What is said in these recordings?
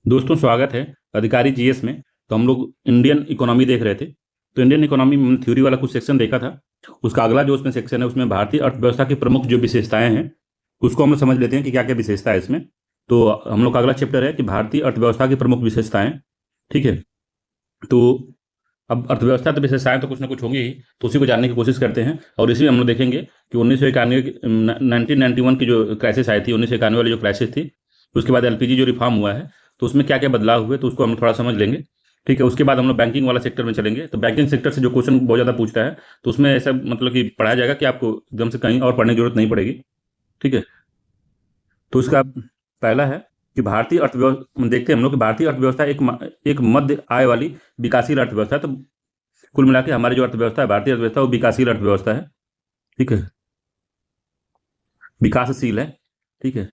दोस्तों स्वागत है अधिकारी जीएस में। तो हम लोग इंडियन इकोनॉमी देख रहे थे। तो इंडियन इकोनॉमी में थ्योरी वाला कुछ सेक्शन देखा था। उसका अगला जो उसमें सेक्शन है उसमें भारतीय अर्थव्यवस्था की प्रमुख जो विशेषताएं हैं उसको हम लोग समझ लेते हैं कि क्या क्या विशेषता है इसमें। तो हम लोग का अगला चैप्टर है कि भारतीय अर्थव्यवस्था की प्रमुख विशेषताएं। ठीक है। तो अब अर्थव्यवस्था तो विशेषताएं तो कुछ ना कुछ होंगी ही, तो उसी को जानने की कोशिश करते हैं। और इसी में हम लोग देखेंगे कि 1991 1991 की जो क्राइसिस आई थी, 1991 वाली जो क्राइसिस थी, उसके बाद एलपीजी जो रिफॉर्म हुआ है तो उसमें क्या क्या बदलाव हुए तो उसको हम थोड़ा समझ लेंगे। ठीक है। उसके बाद हम लोग बैंकिंग वाला सेक्टर में चलेंगे। तो बैंकिंग सेक्टर से जो क्वेश्चन बहुत ज़्यादा पूछता है तो उसमें ऐसा मतलब कि पढ़ाया जाएगा कि आपको एकदम से कहीं और पढ़ने की जरूरत नहीं पड़ेगी। ठीक है। तो इसका पहला है कि भारतीय अर्थव्यवस्था देखते हैं हम लोग कि भारतीय अर्थव्यवस्था एक मध्य आय वाली विकासशील अर्थव्यवस्था है। तो कुल मिला के हमारी जो अर्थव्यवस्था है, भारतीय अर्थव्यवस्था, वो विकासशील अर्थव्यवस्था है। ठीक है। विकासशील है। ठीक है।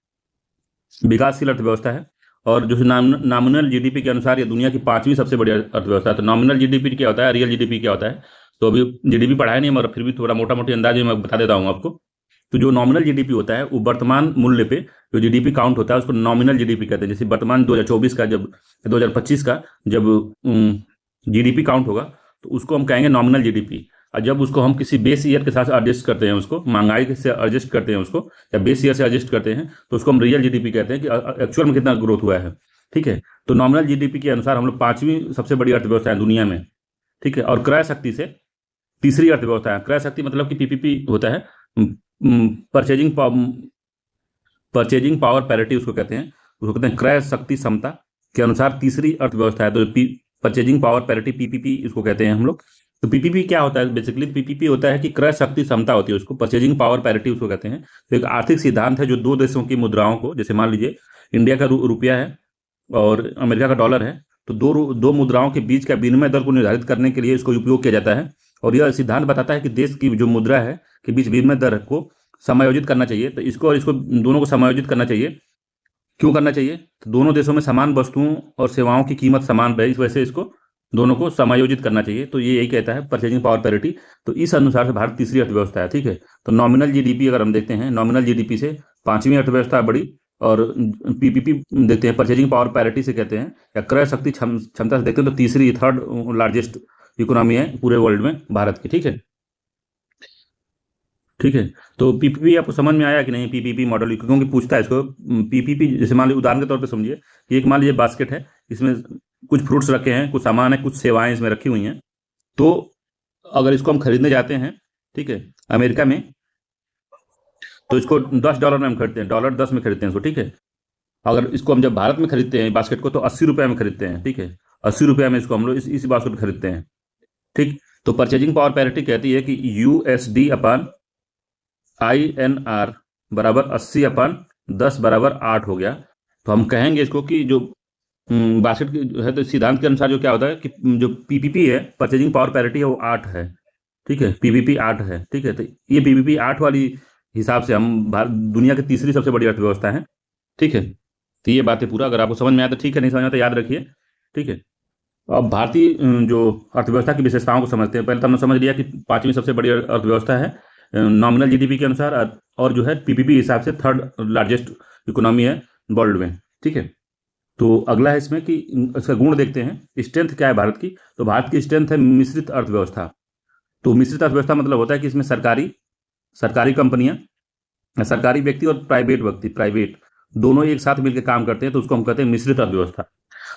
विकासशील अर्थव्यवस्था है। और जो नॉमिनल जीडीपी के अनुसार ये दुनिया की पांचवी सबसे बड़ी अर्थव्यवस्था है। तो नॉमिनल जीडीपी क्या होता है, रियल जीडीपी क्या होता है? तो अभी जीडीपी पढ़ा है नहीं, मगर फिर भी थोड़ा मोटा मोटी अंदाज में मैं बता देता हूँ आपको। तो जो नॉमिनल जीडीपी होता है वो वर्तमान मूल्य पे जो जीडीपी काउंट होता है उसको नॉमिनल जीडीपी कहते हैं। जैसे वर्तमान 2024 का जब 2025 का जब जीडीपी काउंट होगा तो उसको हम कहेंगे नॉमिनल जीडीपी। और जब उसको हम किसी बेस ईयर के साथ एडजस्ट करते हैं, उसको महंगाई से एडजस्ट करते हैं उसको, या बेस ईयर से एडजस्ट करते हैं, तो उसको हम रियल जीडीपी कहते हैं कि एक्चुअल में कितना ग्रोथ हुआ है। ठीक है। तो नॉमिनल जीडीपी के अनुसार हम लोग पांचवी सबसे बड़ी अर्थव्यवस्था है दुनिया में। ठीक है। और क्रय शक्ति से तीसरी अर्थव्यवस्था है। क्रय शक्ति मतलब कि पीपीपी होता है, परचेजिंग परचेजिंग पावर पैरिटी उसको कहते हैं। उसको कहते हैं क्रय शक्ति क्षमता के अनुसार तीसरी अर्थव्यवस्था है। तो परचेजिंग पावर पैरिटी पीपीपी इसको कहते हैं हम लोग। तो पीपीपी क्या होता है? बेसिकली पीपीपी होता है कि क्रय शक्ति क्षमता होती है, उसको परचेजिंग पावर पैरिटी उसको कहते हैं। तो एक आर्थिक सिद्धांत है जो दो देशों की मुद्राओं को, जैसे मान लीजिए इंडिया का रुपया है और अमेरिका का डॉलर है, तो दो मुद्राओं के बीच का विनिमय दर को निर्धारित करने के लिए इसको उपयोग किया जाता है। और यह सिद्धांत बताता है कि देश की जो मुद्रा है के बीच विनिमय दर को समायोजित करना चाहिए। तो इसको और इसको दोनों को समायोजित करना चाहिए। क्यों करना चाहिए? तो दोनों देशों में समान वस्तुओं और सेवाओं की कीमत समान रहे, इस वजह से इसको दोनों को समायोजित करना चाहिए। तो ये यही कहता है परचेजिंग पावर पैरिटी। तो इस अनुसार से भारत तीसरी अर्थव्यवस्था है। ठीक है। तो नॉमिनल जीडीपी अगर हम देखते हैं, नॉमिनल जीडीपी से पांचवी अर्थव्यवस्था बड़ी। और पीपीपी देखते हैं, परचेजिंग पावर पैरिटी से कहते हैं, या क्रय शक्ति क्षमता से देखते हैं तो तीसरी थर्ड लार्जेस्ट इकोनॉमी है पूरे वर्ल्ड में भारत की। ठीक है। ठीक है। तो पीपीपी आपको समझ में आया कि नहीं? पीपीपी मॉडल क्योंकि पूछता है इसको। पीपीपी जैसे मान लीजिए उदाहरण के तौर पे समझिए कि एक मान लीजिए बास्केट है, इसमें कुछ फ्रूट्स रखे हैं, कुछ सामान है, कुछ सेवाएं इसमें रखी हुई हैं। तो अगर इसको हम खरीदने जाते हैं, ठीक है, अमेरिका में, तो इसको $10 में हम खरीदते हैं, $10 में खरीदते हैं इसको। ठीक है। अगर इसको हम जब भारत में खरीदते हैं बास्केट को तो 80 रुपये में खरीदते हैं। ठीक है। 80 रुपये में इसको हम लोग इस बास्केट को खरीदते हैं। ठीक। तो परचेजिंग पावर पैरिटी कहती है कि यूएसडी अपन INR बराबर 80/10 बराबर 8 हो गया। तो हम कहेंगे इसको कि जो बास्केट की है, तो सिद्धांत के अनुसार जो क्या होता है कि जो पीपीपी है, परचेजिंग पावर पैरिटी है, वो 8 है। ठीक है। पीपीपी 8 है। ठीक है। तो ये पीपीपी 8 वाली हिसाब से हम दुनिया की तीसरी सबसे बड़ी अर्थव्यवस्था है। ठीक है। तो ये बातें पूरा अगर आपको समझ में आया तो ठीक है, नहीं समझ में तो याद रखिए। ठीक है। अब भारतीय जो अर्थव्यवस्था की विशेषताओं को समझते हैं। पहले तो हमने समझ लिया कि पांचवी सबसे बड़ी अर्थव्यवस्था है नॉमिनल जीडीपी के अनुसार, और जो है पीपीपी हिसाब से थर्ड लार्जेस्ट इकोनॉमी है वर्ल्ड में। ठीक है। तो अगला है इसमें कि इसका गुण देखते हैं, स्ट्रेंथ क्या है भारत की। तो भारत की स्ट्रेंथ है मिश्रित अर्थव्यवस्था। तो मिश्रित अर्थव्यवस्था मतलब होता है कि इसमें सरकारी सरकारी कंपनियां, सरकारी व्यक्ति और प्राइवेट व्यक्ति, प्राइवेट दोनों एक साथ मिलकर काम करते हैं, तो उसको हम कहते हैं मिश्रित अर्थव्यवस्था।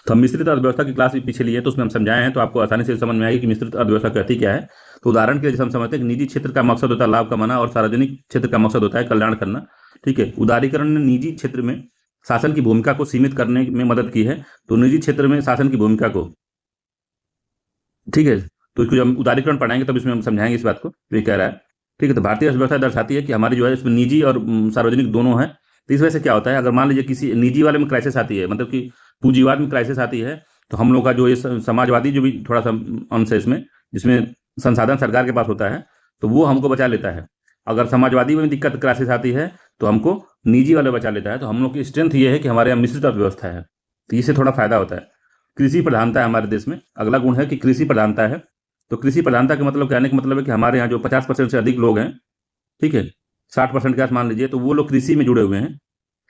तो हम मिश्रित अर्थव्यवस्था की क्लास भी पीछे लिए तो उसमें हम समझाए हैं, तो आपको आसानी से समझ में आएगी कि मिश्रित अर्थव्यवस्था कहती क्या है। तो उदाहरण के लिए जैसे हम समझते हैं कि निजी क्षेत्र का मकसद होता है लाभ कमाना और सार्वजनिक क्षेत्र का मकसद होता है कल्याण करना। ठीक है। उदारीकरण ने निजी क्षेत्र में शासन की भूमिका को सीमित करने में मदद की है। तो निजी क्षेत्र में शासन की भूमिका को, ठीक है, तो इसको जब हम उदारीकरण पढ़ाएंगे तब इसमें हम समझाएंगे इस बात को, तो ये कह रहा है। ठीक है। तो भारतीय अर्थव्यवस्था दर्शाती है कि हमारी जो है इसमें निजी और सार्वजनिक दोनों है। तो इस वजह से क्या होता है, अगर मान लीजिए किसी निजी वाले में क्राइसिस आती है, मतलब कि पूंजीवाद में क्राइसिस आती है, तो हम लोग का जो ये समाजवादी जो भी थोड़ा सा अंश है इसमें, जिसमें संसाधन सरकार के पास होता है, तो वो हमको बचा लेता है। अगर समाजवादी में दिक्कत क्राइसिस आती है तो हमको निजी वाले बचा लेता है। तो हम लोग की स्ट्रेंथ ये है कि हमारे यहाँ मिश्रित अर्थव्यवस्था है, तो इससे थोड़ा फायदा होता है। कृषि प्रधानता है हमारे देश में। अगला गुण है कि कृषि प्रधानता है। तो कृषि प्रधानता का मतलब कहने का मतलब है कि हमारे यहाँ जो 50% से अधिक लोग हैं, ठीक है, 60% के आस मान लीजिए, तो वो लोग कृषि में जुड़े हुए हैं।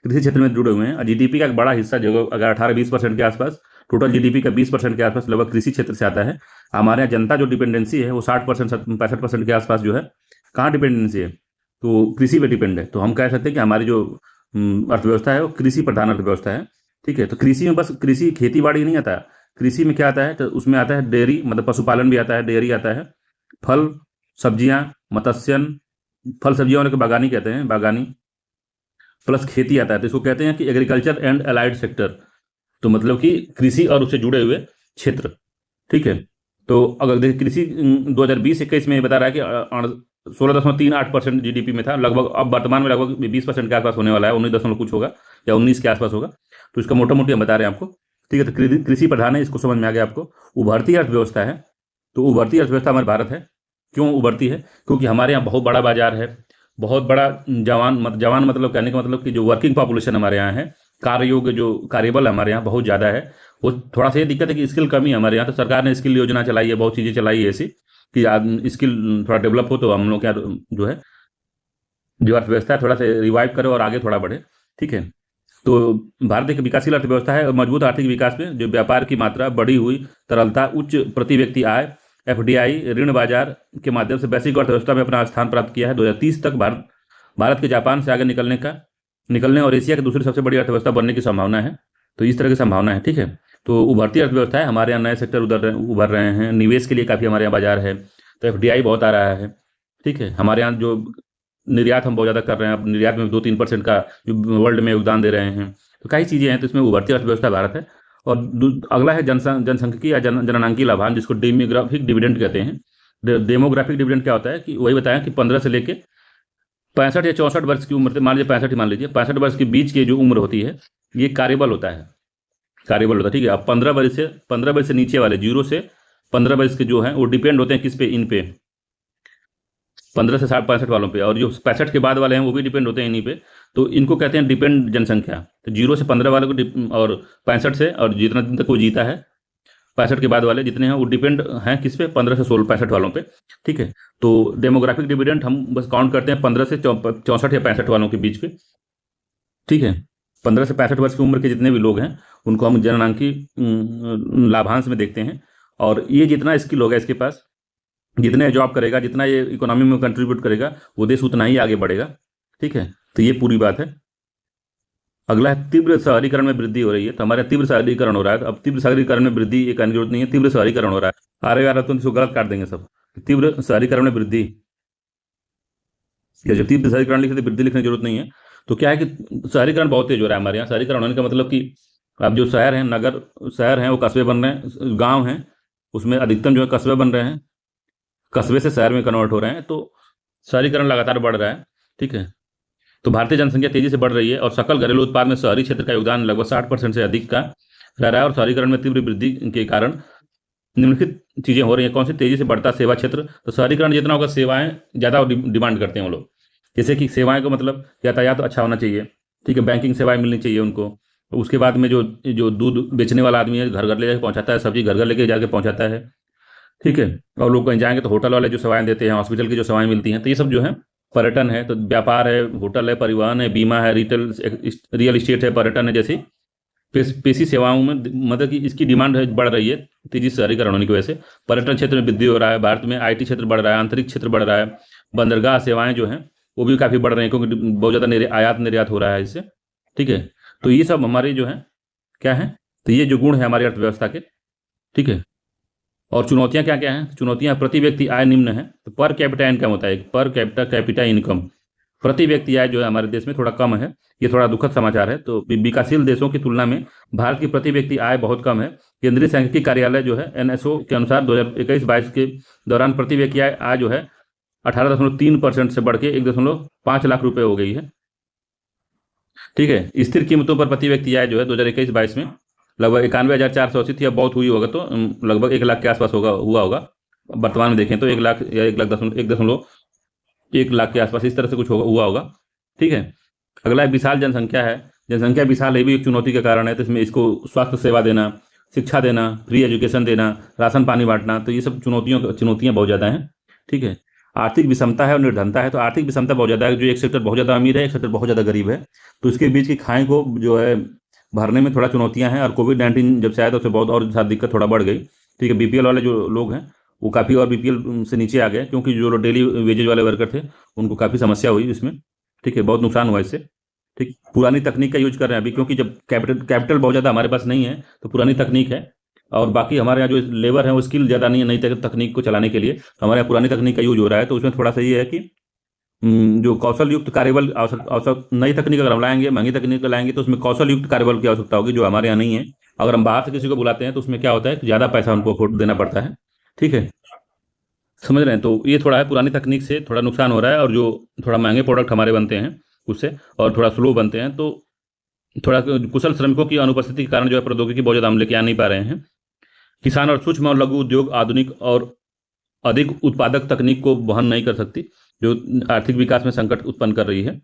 कृषि क्षेत्र में जुड़े हुए हैं। और जीडीपी का एक बड़ा हिस्सा जो अगर 18-20% के आसपास, टोटल जीडीपी का 20% के आसपास लगभग कृषि क्षेत्र से आता है। हमारे यहाँ जनता जो डिपेंडेंसी है वो 60%, 65% के आसपास जो है, कहाँ डिपेंडेंसी है, तो कृषि पे डिपेंड है। तो हम कह सकते हैं कि हमारी जो अर्थव्यवस्था है वो कृषि प्रधान अर्थव्यवस्था है। ठीक है, तो कृषि में बस कृषि खेती बाड़ी नहीं आता, कृषि में क्या आता है, तो उसमें आता है डेयरी, मतलब पशुपालन भी आता है, डेयरी आता है, फल सब्जियां, मत्स्यन, फल सब्जियों वाले को बागानी कहते हैं, बागानी, प्लस खेती आता है, तो इसको कहते हैं कि एग्रीकल्चर एंड अलाइड सेक्टर। तो मतलब कि कृषि और उससे जुड़े हुए क्षेत्र। ठीक है, तो अगर देखिए कृषि 2020-21 में ये बता रहा है कि 16.38% जीडीपी में था लगभग, अब वर्तमान में लगभग 20% के आसपास होने वाला है, 19 कुछ होगा या 19 के आसपास होगा। तो इसका मोटा मोटी हम बता रहे हैं आपको। ठीक है, तो कृषि प्रधान है, इसको समझ में आ गया आपको। उभरती अर्थव्यवस्था है, तो उभरती अर्थव्यवस्था हमारे भारत है। क्यों उभरती है? क्योंकि हमारे यहाँ बहुत बड़ा बाजार है, बहुत बड़ा जवान मतलब कहने का मतलब कि जो वर्किंग पॉपुलेशन हमारे यहाँ है, कार्य योग्य जो कार्यबल हमारे यहाँ बहुत ज़्यादा है। वो थोड़ा सा ये दिक्कत है कि स्किल कमी है हमारे यहाँ, तो सरकार ने स्किल योजना चलाई है, बहुत चीज़ें चलाई है ऐसी कि स्किल थोड़ा डेवलप हो, तो हम लोग क्या जो है, जो अर्थव्यवस्था है थोड़ा सा रिवाइव करे और आगे थोड़ा बढ़े। ठीक है, तो भारत एक विकासशील अर्थव्यवस्था है और मजबूत आर्थिक विकास में जो व्यापार की मात्रा, बढ़ी हुई तरलता, उच्च प्रति व्यक्ति आय, एफडीआई, ऋण बाजार के माध्यम से वैश्विक अर्थव्यवस्था में अपना स्थान प्राप्त किया है। 2030 तक भारत के जापान से आगे निकलने और एशिया की दूसरी सबसे बड़ी अर्थव्यवस्था बनने की संभावना है। तो इस तरह की संभावना है। ठीक है, तो उभरती अर्थव्यवस्था है, हमारे यहाँ नए सेक्टर उभर रहे हैं, निवेश के लिए काफ़ी हमारे यहाँ बाजार है, तो एफडीआई बहुत आ रहा है। ठीक है, हमारे यहाँ जो निर्यात हम बहुत ज़्यादा कर रहे हैं, अब निर्यात में 2-3% का वर्ल्ड में योगदान दे रहे हैं, तो कई चीज़ें हैं, तो इसमें उभरती अर्थव्यवस्था भारत है। और अगला है जनसांख्यिकी या जननांकीय लाभांश, जिसको डेमोग्राफिक डिविडेंड कहते हैं। डेमोग्राफिक डिविडेंड क्या होता है कि वही बताया कि 15 से लेके 65 या 64 वर्ष की उम्र, मान लीजिए 65 ही मान लीजिए, 65 वर्ष के बीच की जो उम्र होती है, ये कार्यबल होता है, कार्यबल होता है। ठीक है, अब 15 वर्ष से नीचे वाले, 0 से 15 वर्ष के जो हैं वो डिपेंड होते हैं किस पे, इन पे, 15 से 65 वालों पे, और जो 65 के बाद वाले हैं वो भी डिपेंड होते हैं इन्हीं पे। तो इनको कहते हैं डिपेंड जनसंख्या। तो 0 से 15 वाले को और 65 से, और जितना दिन तक वो जीता है 65 के बाद वाले जितने हैं वो डिपेंड हैं किस पे, 15 से 16 65 वालों पे। ठीक है, तो डेमोग्राफिक डिविडेंड हम बस काउंट करते हैं 15 से 64 या 65 वालों के बीच पे। ठीक है, 15 से 65 वर्ष की उम्र के जितने भी लोग हैं उनको हम जननांकी लाभांश में देखते हैं। और ये जितना स्किल होगा इसके पास, जितने जॉब करेगा, जितना ये इकोनॉमी में कंट्रीब्यूट करेगा, वो देश उतना ही आगे बढ़ेगा। ठीक है, तो ये पूरी बात है। अगला है तीव्र शहरीकरण में वृद्धि हो रही है, तो हमारे तीव्र शहरीकरण हो रहा है। अब तीव्र शहरीकरण में वृद्धि ये कहने की जरूरत नहीं है, तीव्र शहरीकरण हो रहा है। अरे यार, तो इसको गलत काट देंगे सब। तीव्र शहरीकरण में वृद्धि, या जब तीव्र शहरीकरण लिखते वृद्धि लिखने की जरूरत नहीं है। तो क्या है कि शहरीकरण बहुत तेज हो रहा है हमारे यहाँ। शहरीकरण होने का मतलब कि अब जो शहर हैं, नगर शहर हैं, वो कस्बे बन रहे हैं, गाँव हैं उसमें अधिकतम जो है कस्बे बन रहे हैं, कस्बे से शहर में कन्वर्ट हो रहे हैं, तो शहरीकरण लगातार बढ़ रहा है। ठीक है, तो भारतीय जनसंख्या तेजी से बढ़ रही है और सकल घरेलू उत्पाद में शहरी क्षेत्र का योगदान लगभग 60% से अधिक का रह रहा है। और शहरीकरण में तीव्र वृद्धि के कारण निम्नलिखित चीजें हो रही हैं। कौन सी? तेजी से बढ़ता सेवा क्षेत्र। तो शहरीकरण जितना होगा, सेवाएं ज़्यादा डिमांड करते हैं वो लोग। जैसे कि सेवाएं को मतलब यातायात अच्छा होना चाहिए, ठीक है, बैंकिंग सेवाएं मिलनी चाहिए उनको। उसके बाद में जो जो दूध बेचने वाला आदमी है, घर घर ले जाकर पहुंचाता है, सब्जी घर घर लेके जाके पहुंचाता है, ठीक है। और लोग कहीं जाएंगे तो होटल वाले जो सेवाएं देते हैं, हॉस्पिटल की जो सेवाएं मिलती हैं, तो ये सब जो है पर्यटन है, तो व्यापार है, होटल है, परिवहन है, बीमा है, रियल इस्टेट है, पर्यटन है, जैसी पेशी सेवाओं में मतलब कि इसकी डिमांड है, बढ़ रही है तेजी से शहरीकरण होने की वजह से। पर्यटन क्षेत्र में वृद्धि हो रहा है, भारत में आईटी क्षेत्र बढ़ रहा है, आंतरिक क्षेत्र बढ़ रहा है, बंदरगाह सेवाएं जो हैं वो भी काफ़ी बढ़ रही हैं, क्योंकि बहुत ज़्यादा आयात निर्यात हो रहा है इससे, ठीक है। तो ये सब हमारे जो है क्या है, तो ये जो गुण है हमारी अर्थव्यवस्था के, ठीक है। और चुनौतियां क्या क्या हैं? चुनौतियां, प्रति व्यक्ति आय निम्न है, तो पर कैपिटा इनकम होता है, पर कैपिटा इनकम, प्रति व्यक्ति आय जो है हमारे देश में थोड़ा कम है। ये थोड़ा दुखद समाचार है। तो विकासशील देशों की तुलना में भारत की प्रति व्यक्ति आय बहुत कम है। केंद्रीय सांख्यिकी कार्यालय जो है एनएसओ के अनुसार 2021-22 के दौरान प्रति व्यक्ति आय जो है 18.3% से बढ़ के 1.5 लाख रुपए हो गई है, ठीक है। स्थिर कीमतों पर प्रति व्यक्ति आय जो है 2021-22 में लगभग 91,480 थी, अब बहुत हुई होगा, तो लगभग 1 लाख के आसपास हुआ होगा। वर्तमान में देखें तो 1 लाख या 1 लाख के आसपास इस तरह से कुछ हुआ होगा, ठीक है। अगला एक विशाल जनसंख्या है। जनसंख्या विशाल है भी एक चुनौती का कारण है। तो इसमें इसको स्वास्थ्य सेवा देना, शिक्षा देना, फ्री एजुकेशन देना, राशन पानी बांटना, तो ये सब चुनौतियाँ बहुत ज़्यादा हैं, ठीक है। आर्थिक विषमता है और निर्धनता है। तो आर्थिक विषमता बहुत ज़्यादा है, जो एक सेक्टर बहुत ज़्यादा अमीर है, एक सेक्टर बहुत ज़्यादा गरीब है। तो इसके बीच की खाई को जो है भरने में थोड़ा चुनौतियां हैं। और कोविड-19 जब से आया तो उससे बहुत और ज़्यादा दिक्कत थोड़ा बढ़ गई। ठीक है, बीपीएल वाले जो लोग हैं वो काफ़ी और बीपीएल से नीचे आ गए, क्योंकि जो लोग डेली वेजेज वाले वर्कर थे उनको काफ़ी समस्या हुई इसमें। ठीक है, बहुत नुकसान हुआ इससे। ठीक, पुरानी तकनीक का यूज कर रहे हैं अभी, क्योंकि जब कैपिटल कैपिटल बहुत ज़्यादा हमारे पास नहीं है तो पुरानी तकनीक है। और बाकी हमारे यहाँ जो लेबर है वो स्किल ज़्यादा नहीं है नई तकनीक को चलाने के लिए, तो हमारे यहाँ पुरानी तकनीक का यूज हो रहा है। तो उसमें थोड़ा सा ये है कि जो कौशल युक्त कार्यबल नई तकनीक अगर हम लाएंगे, महंगी तकनीक लाएंगे, तो उसमें कौशल युक्त कार्यबल की आवश्यकता होगी, जो हमारे यहाँ नहीं है। अगर हम बाहर से किसी को बुलाते हैं तो उसमें क्या होता है कि ज़्यादा पैसा उनको अफोर्ड देना पड़ता है। ठीक है, समझ रहे हैं। तो ये थोड़ा है, पुरानी तकनीक से थोड़ा नुकसान हो रहा है, और जो थोड़ा महंगे प्रोडक्ट हमारे बनते हैं उससे, और थोड़ा स्लो बनते हैं, तो थोड़ा कुशल श्रमिकों की अनुपस्थिति के कारण जो है प्रौद्योगिकी बहुत ज़्यादा हम लेके आ नहीं पा रहे हैं। किसान और सूक्ष्म और लघु उद्योग आधुनिक और अधिक उत्पादक तकनीक को वहन नहीं कर सकती, जो आर्थिक विकास में संकट उत्पन्न कर रही है।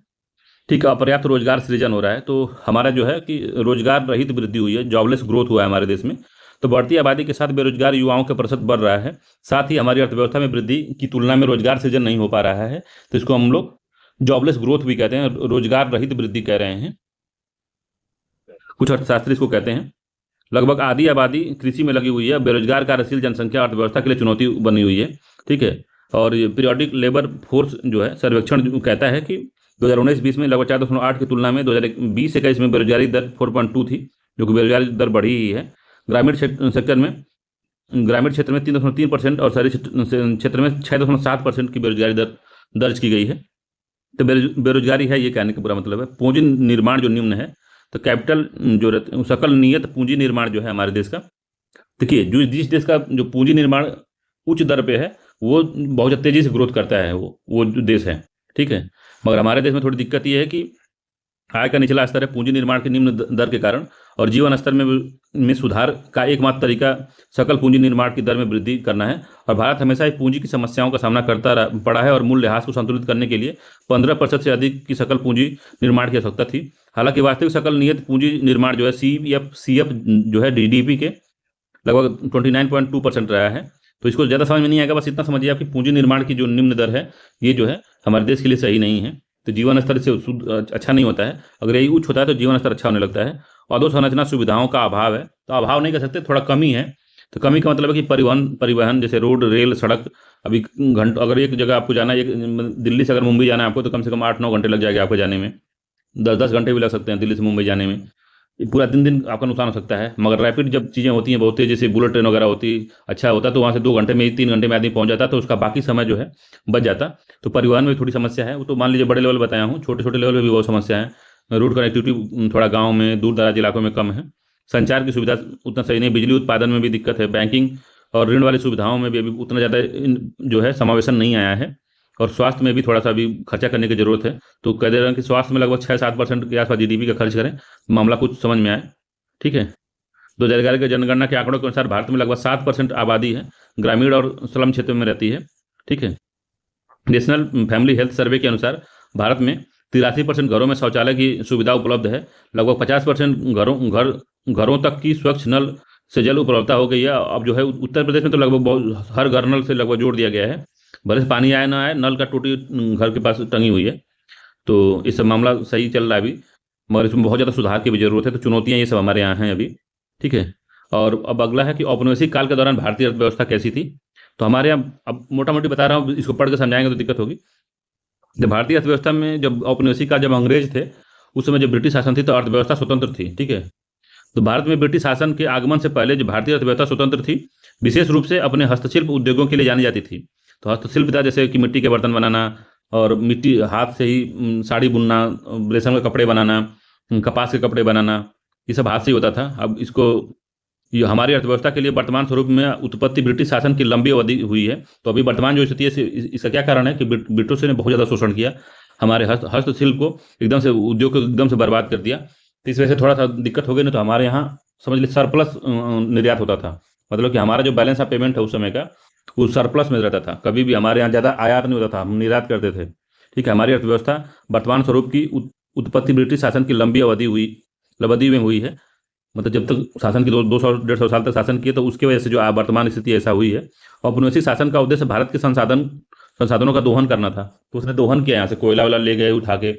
ठीक है, अपर्याप्त रोजगार सृजन हो रहा है। तो हमारा जो है कि रोजगार रहित वृद्धि हुई है, जॉबलेस ग्रोथ हुआ है हमारे देश में। तो बढ़ती आबादी के साथ बेरोजगार युवाओं का प्रतिशत बढ़ रहा है। साथ ही हमारी अर्थव्यवस्था में वृद्धि की तुलना में रोजगार सृजन नहीं हो पा रहा है। तो इसको हम लोग जॉबलेस ग्रोथ भी कहते हैं, रोजगार रहित वृद्धि कह रहे हैं, कुछ अर्थशास्त्री इसको कहते हैं। लगभग आधी आबादी कृषि में लगी हुई है। बेरोजगार कार्यशील जनसंख्या अर्थव्यवस्था के लिए चुनौती बनी हुई है। ठीक है, और ये पीरियोडिक लेबर फोर्स जो है सर्वेक्षण जो कहता है कि 2019-20 में लगभग 4.8 की तुलना में 2020-21 में बेरोजगारी दर 4.2 थी, जो कि बेरोजगारी दर बढ़ी ही है। ग्रामीण ग्रामीण क्षेत्र में 3.3% और शहरी क्षेत्र में 6.7% की बेरोजगारी दर दर्ज की गई है। तो बेरोजगारी है, ये कहने का पूरा मतलब है। पूंजी निर्माण जो निम्न है, तो कैपिटल जो सकल नियत पूंजी निर्माण जो है हमारे देश का, देखिए जो जिस देश का जो पूंजी निर्माण उच्च दर पे है वो बहुत तेजी से ग्रोथ करता है, वो जो देश है। ठीक है, मगर हमारे देश में थोड़ी दिक्कत ये है कि आय का निचला स्तर है पूंजी निर्माण के निम्न दर के कारण, और जीवन स्तर में सुधार का एकमात्र तरीका सकल पूंजी निर्माण की दर में वृद्धि करना है। और भारत हमेशा ही पूंजी की समस्याओं का सामना करता पड़ा है, और मूल्य ह्रास को संतुलित करने के लिए 15% से अधिक की सकल पूंजी निर्माण की आवश्यकता थी। हालांकि वास्तविक सकल नियत पूंजी निर्माण जो है सीएफ जो है डीडीपी के लगभग 29.2% रहा है। तो इसको ज़्यादा समझ में नहीं आएगा, बस इतना समझिए आपकी पूंजी निर्माण की जो निम्न दर है ये जो है हमारे देश के लिए सही नहीं है। तो जीवन स्तर से अच्छा नहीं होता है। अगर यही उच्च होता है तो जीवन स्तर अच्छा होने लगता है। अधोसंरचना सुविधाओं का अभाव है, तो अभाव नहीं कह सकते, थोड़ा कमी है। तो कमी का मतलब है कि परिवहन जैसे रोड, रेल, सड़क, अभी अगर एक जगह आपको जाना है, दिल्ली से अगर मुंबई जाना है आपको, तो कम से कम 8-9 घंटे लग जाएगा आपको जाने में, 10-10 घंटे भी लग सकते हैं दिल्ली से मुंबई जाने में। पूरा दिन आपका नुकसान हो सकता है। मगर रैपिड जब चीज़ें होती हैं बहुत तेज, जैसे बुलेट ट्रेन वगैरह होती, अच्छा होता तो वहाँ से 2 घंटे में 3 घंटे में आदमी पहुँच जाता, तो उसका बाकी समय जो है बच जाता। तो परिवहन में थोड़ी समस्या है, वो तो मान लीजिए बड़े लेवल बताया हूँ, छोटे छोटे लेवल में भी बहुत समस्या है। रोड कनेक्टिविटी थोड़ा गाँव में, दूर दराज इलाकों में कम है। संचार की सुविधा उतना सही नहीं, बिजली उत्पादन में भी दिक्कत है, बैंकिंग और ऋण वाली सुविधाओं में भी अभी उतना ज़्यादा जो है समावेशन नहीं आया है। और स्वास्थ्य में भी थोड़ा सा अभी खर्चा करने की जरूरत है। तो कह दे रहे हैं कि स्वास्थ्य में लगभग 6-7% के आसपास जीडीपी का खर्च करें, मामला कुछ समझ में आए। ठीक है, 2011 के जनगणना के आंकड़ों के अनुसार भारत में लगभग 7% आबादी है ग्रामीण और स्लम क्षेत्र में रहती है। ठीक है, नेशनल फैमिली हेल्थ सर्वे के अनुसार भारत में 83% घरों में शौचालय की सुविधा उपलब्ध है। लगभग 50% घरों तक की स्वच्छ नल से जल उपलब्धता हो गई है। अब जो है उत्तर प्रदेश में तो लगभग बहुत हर घर नल से लगभग जोड़ दिया गया है, भले से पानी आए ना आए, नल का टोटी घर के पास टंगी हुई है। तो ये सब मामला सही चल रहा है अभी, मगर इसमें बहुत ज़्यादा सुधार की भी जरूरत है। तो चुनौतियाँ ये सब हमारे यहाँ हैं अभी। ठीक है, और अब अगला है कि औपनिवेशिक काल के दौरान भारतीय अर्थव्यवस्था कैसी थी। तो हमारे यहाँ, अब मोटा मोटी बता रहा हूँ, इसको पढ़ के समझाएंगे तो दिक्कत होगी। जब भारतीय अर्थव्यवस्था में जब औपनिवेशिक काल, जब अंग्रेज थे उस समय जब ब्रिटिश शासन थी, तो अर्थव्यवस्था स्वतंत्र थी। ठीक है, तो भारत में ब्रिटिश शासन के आगमन से पहले जो भारतीय अर्थव्यवस्था स्वतंत्र थी, विशेष रूप से अपने हस्तशिल्प उद्योगों के लिए जानी जाती थी। तो हस्तशिल्प था जैसे कि मिट्टी के बर्तन बनाना, और मिट्टी हाथ से ही साड़ी बुनना, रेशम के कपड़े बनाना, कपास के कपड़े बनाना, ये सब हाथ से ही होता था। अब इसको ये हमारी अर्थव्यवस्था के लिए वर्तमान स्वरूप में उत्पत्ति ब्रिटिश शासन की लंबी अवधि हुई है। तो अभी वर्तमान जो स्थिति है, इसका क्या कारण है कि ब्रिटिशों ने बहुत ज़्यादा शोषण किया, हमारे हस्तशिल्प को एकदम से, उद्योग को एकदम से बर्बाद कर दिया। तो इस वजह से थोड़ा सा दिक्कत हो गई। ना तो हमारे यहाँ समझ लीजिए सरप्लस निर्यात होता था, मतलब कि हमारा जो बैलेंस ऑफ पेमेंट है उस समय का, वो सरप्लस में रहता था। कभी भी हमारे यहाँ ज़्यादा आयात नहीं होता था, हम निर्यात करते थे। ठीक है, हमारी अर्थव्यवस्था वर्तमान स्वरूप की उत्पत्ति ब्रिटिश शासन की लंबी अवधि में हुई है। मतलब जब तक शासन की 200-150 साल तक शासन किए, तो उसकी वजह से जो वर्तमान स्थिति ऐसा हुई है। औपनिवेशिक शासन का उद्देश्य भारत के संसाधन संसाधनों का दोहन करना था, तो उसने दोहन किया, यहाँ से कोयला वाला ले गए उठा के,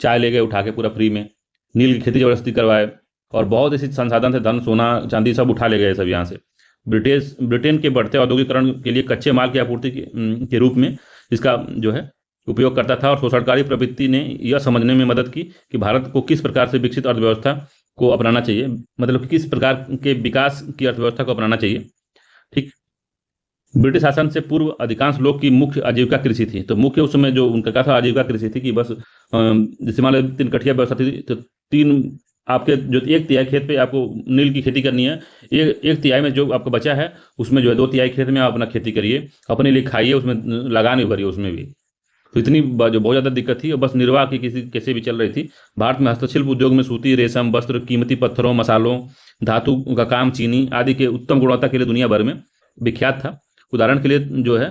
चाय ले गए उठा के पूरा फ्री में, नील की खेती जबरदस्ती करवाए, और बहुत ऐसे संसाधन थे, धन सोना चांदी सब उठा ले गए सब यहाँ से। ब्रिटेन के बढ़ते औद्योगिकरण के लिए कच्चे माल की आपूर्ति के रूप में इसका जो है उपयोग करता था, और शोषणकारी प्रवृत्ति ने यह समझने में मदद की कि भारत को किस प्रकार से विकसित अर्थव्यवस्था को अपनाना चाहिए, मतलब कि किस प्रकार के विकास की अर्थव्यवस्था को अपनाना चाहिए। ठीक, ब्रिटिश शासन से पूर्व अधिकांश लोग की मुख्य आजीविका कृषि थी, तो मुख्य उस समय जो उनका कहा था आजीविका कृषि थी कि बस जैसे मान लो 3 कठिया व्यवस्था थी, तो 3 आपके जो 1/3 खेत पे आपको नील की खेती करनी है, 1/3 में जो आपका बचा है उसमें जो है 2/3 खेत में आप अपना खेती करिए, अपने लिए खाइए, उसमें लगा नहीं भरिए उसमें भी। तो इतनी जो बहुत ज़्यादा दिक्कत थी, और बस निर्वाह की किसी कैसे भी चल रही थी। भारत में हस्तशिल्प उद्योग में सूती, रेशम, वस्त्र, कीमती पत्थरों, मसालों, धातु का काम, चीनी आदि के उत्तम गुणवत्ता के लिए दुनिया भर में विख्यात था। उदाहरण के लिए जो है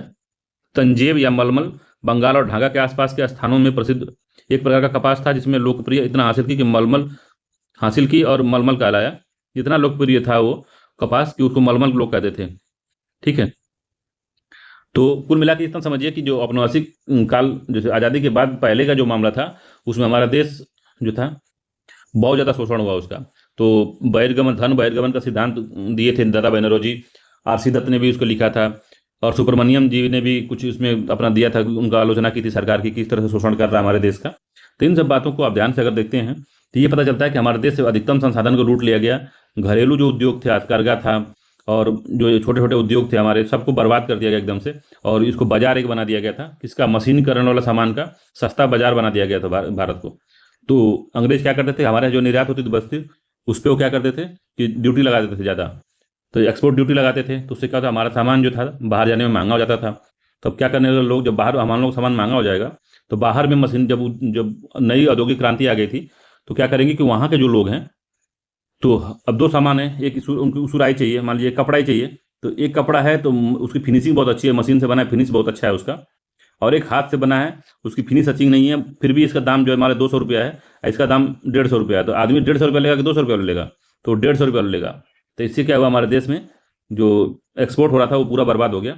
तंजेब या मलमल बंगाल और ढाका के आसपास के स्थानों में प्रसिद्ध एक प्रकार का कपास था, जिसमें लोकप्रिय इतना हासिल की और मलमल कहलाया। इतना लोकप्रिय था वो कपास कि उसको मलमल लोग कहते थे। ठीक है, तो कुल मिला के इतना समझिए कि जो औपनिवेशिक काल, जैसे आज़ादी के बाद पहले का जो मामला था, उसमें हमारा देश जो था बहुत ज़्यादा शोषण हुआ उसका। तो धन बहिर्गमन का सिद्धांत दिए थे दादा बनर्जी, आर.सी. दत्त ने भी उसको लिखा था, और सुब्रमण्यम जी ने भी कुछ उसमें अपना दिया था, उनका आलोचना की थी सरकार की, किस तरह से शोषण कर रहा है हमारे देश का। तो इन सब बातों को आप ध्यान से अगर देखते हैं तो ये पता चलता है कि हमारे देश से अधिकतम संसाधन को लूट लिया गया। घरेलू जो उद्योग थे, हथकरघा था, और जो छोटे छोटे उद्योग थे हमारे, सबको बर्बाद कर दिया गया एकदम से, और इसको बाजार एक बना दिया गया था, किसका, मशीनीकरण वाला सामान का सस्ता बाजार बना दिया गया था भारत को। तो अंग्रेज क्या करते थे, हमारे जो निर्यात होती थी बस्ती, उस पर वो क्या करते थे कि ड्यूटी लगा देते थे ज़्यादा, तो एक्सपोर्ट ड्यूटी लगाते थे, तो उससे क्या था, हमारा सामान जो था बाहर जाने में महंगा हो जाता था। तब क्या करने लगे लोग, जब बाहर हमारे लोग सामान महंगा हो जाएगा, तो बाहर में मशीन, जब नई औद्योगिक क्रांति आ गई थी, तो क्या करेंगे कि वहाँ के जो लोग हैं, तो अब 2 सामान है, एक उनको सुराई चाहिए, मान लीजिए कपड़ा ही चाहिए, तो एक कपड़ा है तो उसकी फिनिशिंग बहुत अच्छी है, मशीन से बना है, फिनिश बहुत अच्छा है उसका, और एक हाथ से बना है, उसकी फिनिश अच्छी नहीं है, फिर भी इसका दाम जो है हमारे 200 रुपया है, इसका दाम 150 रुपया है। तो आदमी 150 रुपया लेगा कि 200 रुपया लेगा, तो 150 रुपया लेगा। तो इससे क्या हुआ, हमारे देश में जो एक्सपोर्ट हो रहा था वो पूरा बर्बाद हो गया।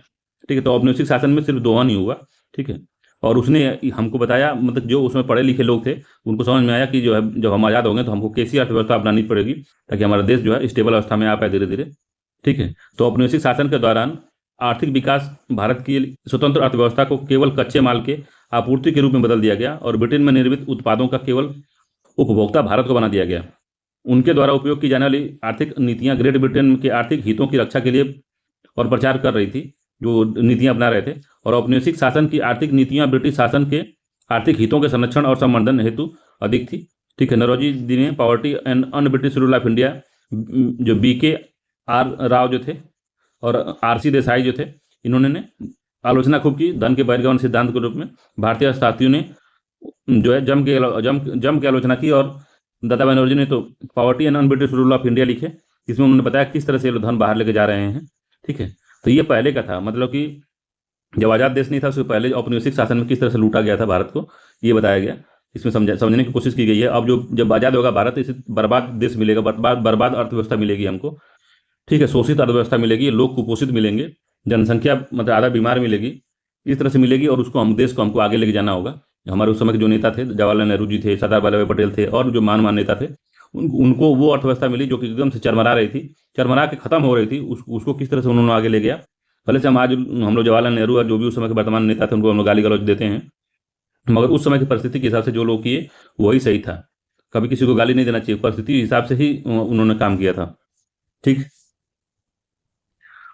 ठीक है, तो औपनिवेशिक शासन में सिर्फ दोहन ही हुआ। ठीक है, और उसने हमको बताया, मतलब जो उसमें पढ़े लिखे लोग थे उनको समझ में आया कि जो है जब हम आज़ाद होंगे तो हमको कैसी अर्थव्यवस्था अपनानी पड़ेगी ताकि हमारा देश जो है स्टेबल अवस्था में आ पाए धीरे धीरे। ठीक है, तो औपनिवेशिक शासन के दौरान आर्थिक विकास भारत की स्वतंत्र अर्थव्यवस्था को केवल कच्चे माल के आपूर्ति के रूप में बदल दिया गया, और ब्रिटेन में निर्मित उत्पादों का केवल उपभोक्ता भारत को बना दिया गया। उनके द्वारा उपयोग की जाने वाली आर्थिक नीतियां ग्रेट ब्रिटेन के आर्थिक हितों की रक्षा के लिए और प्रचार कर रही थी, जो नीतियां अपना रहे थे, और औपनिवेशिक शासन की आर्थिक नीतियां ब्रिटिश शासन के आर्थिक हितों के संरक्षण और संवर्धन हेतु अधिक थी। ठीक है, नौरोजी जी ने poverty and un British rule of India, जो BK.R. राव जो थे और R.C. देसाई जो थे, इन्होंने ने आलोचना खूब की धन के बहिर्गमन सिद्धांत के रूप में। भारतीय अर्थशास्त्रियों ने जो है जम के आलोचना की, और दादा बनर्जी ने तो poverty and un British rule of India लिखे, इसमें उन्होंने बताया किस तरह से ये लोग धन बाहर लेके जा रहे हैं। ठीक है, तो ये पहले का था, मतलब कि जब आज़ाद देश नहीं था उससे पहले औपनिवेशिक शासन में किस तरह से लूटा गया था भारत को, ये बताया गया, इसमें समझने की कोशिश की गई है। अब जब आज़ाद होगा भारत, इसे बर्बाद देश मिलेगा, बर्बाद अर्थव्यवस्था मिलेगी हमको। ठीक है, शोषित अर्थव्यवस्था मिलेगी, लोग कुपोषित मिलेंगे, जनसंख्या मतलब आधा बीमार मिलेगी, इस तरह से मिलेगी, और उसको देश को हमको आगे लेके जाना होगा। हमारे उस समय के जो नेता थे, जवाहरलाल नेहरू जी थे, सरदार वल्लभ भाई पटेल थे, और जो मान नेता थे, उनको वो अर्थव्यवस्था मिली जो कि एकदम से चरमरा रही थी, चरमरा के खत्म हो रही थी, उसको किस तरह से उन्होंने आगे ले गया। भले से हम लोग जवाहरलाल नेहरू और जो भी उस समय के वर्तमान नेता थे उनको हम लोग गाली गलौज देते हैं, मगर उस समय की परिस्थिति के हिसाब से जो लोग किए वही सही था। कभी किसी को गाली नहीं देना चाहिए, परिस्थिति के हिसाब से ही उन्होंने काम किया था। ठीक,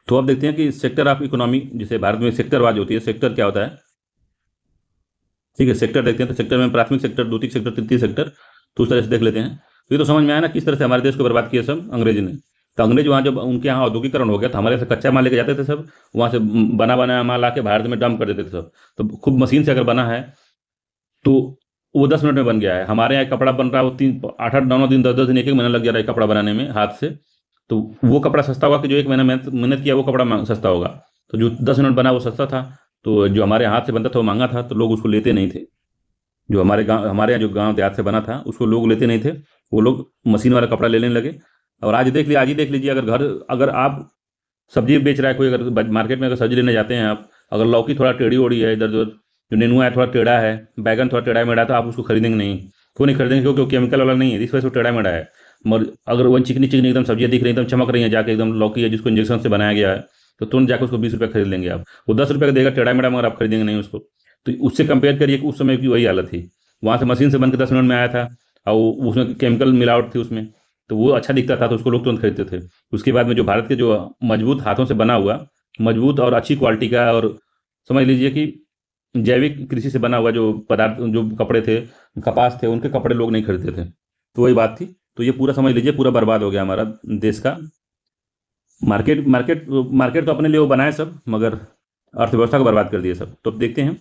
तो अब देखते हैं कि सेक्टर ऑफ इकोनॉमी, जिसे भारत में सेक्टरवाज होती है, सेक्टर क्या होता है। ठीक है, सेक्टर देखते हैं, तो सेक्टर में प्राथमिक सेक्टर, द्वितीयक सेक्टर, तृतीय सेक्टर, तो उस तरह से देख लेते हैं। तो ये तो समझ में आया ना किस तरह से हमारे देश को बर्बाद किया सब अंग्रेज ने। तो अंग्रेज वहाँ जब उनके यहाँ औद्योगिकरण हो गया, तो हमारे से कच्चा माल लेके जाते थे सब, वहाँ से बना बनाया माल आके भारत में डंप कर देते थे सब। तो खूब मशीन से अगर बना है तो वो 10 मिनट में बन गया है। हमारे यहाँ कपड़ा बन रहा है, वो 8-8-9 दिन 10-10 दिन 1-1 महीना लग जा रहा है कपड़ा बनाने में हाथ से। तो वो कपड़ा सस्ता होगा कि जो 1 महीना मेहनत किया वो कपड़ा सस्ता होगा। तो जो 10 मिनट बना वो सस्ता था, तो जो हमारे हाथ से बनता था वो महंगा था, तो लोग उसको लेते नहीं थे। जो हमारे यहाँ जो गाँव देहात से बना था उसको लोग लेते नहीं थे, वो लोग मशीन वाला कपड़ा लेने लगे। और आज ही देख लीजिए, अगर आप सब्जी बेच रहा है कोई, अगर मार्केट में अगर सब्जी लेने जाते हैं आप, अगर लौकी थोड़ा टेढ़ी ओढ़ी है, इधर जो जो नेनुआ है थोड़ा टेढ़ा है, बैगन थोड़ा टेढ़ा मेढ़ा, तो आप उसको खरीदेंगे नहीं। क्यों नहीं खरीदेंगे? क्योंकि वो केमिकल वाला नहीं है, इस वजह से वो टेढ़ा मेढ़ा है। मगर अगर वो चिकनी चिकनी एकदम सब्जियां दिख रही एकदम चमक रही हैं, जाके एकदम लौकी है जिसको इंजेक्शन से बनाया गया है, तो तुरंत जाकर उसको 20 रुपये खरीद लेंगे आप। वो 10 रुपये का देगा टेढ़ा मेढ़ा, मगर आप खरीदेंगे नहीं उसको। तो उससे कंपेयर करिए कि उस समय की वही हालत थी। वहाँ से मशीन से बन के 10 मिनट में आया था, और उसमें केमिकल मिलावट थी उसमें, तो वो अच्छा दिखता था, तो उसको लोग तुरंत खरीदते थे। उसके बाद में जो भारत के जो मजबूत हाथों से बना हुआ, मजबूत और अच्छी क्वालिटी का, और समझ लीजिए कि जैविक कृषि से बना हुआ जो पदार्थ, जो कपड़े थे, कपास थे, उनके कपड़े लोग नहीं खरीदते थे। तो वही बात थी। तो ये पूरा समझ लीजिए पूरा बर्बाद हो गया हमारा देश का। मार्केट मार्केट मार्केट तो अपने लिए वो बनाए सब, मगर अर्थव्यवस्था को बर्बाद कर दिए सब। तो अब देखते हैं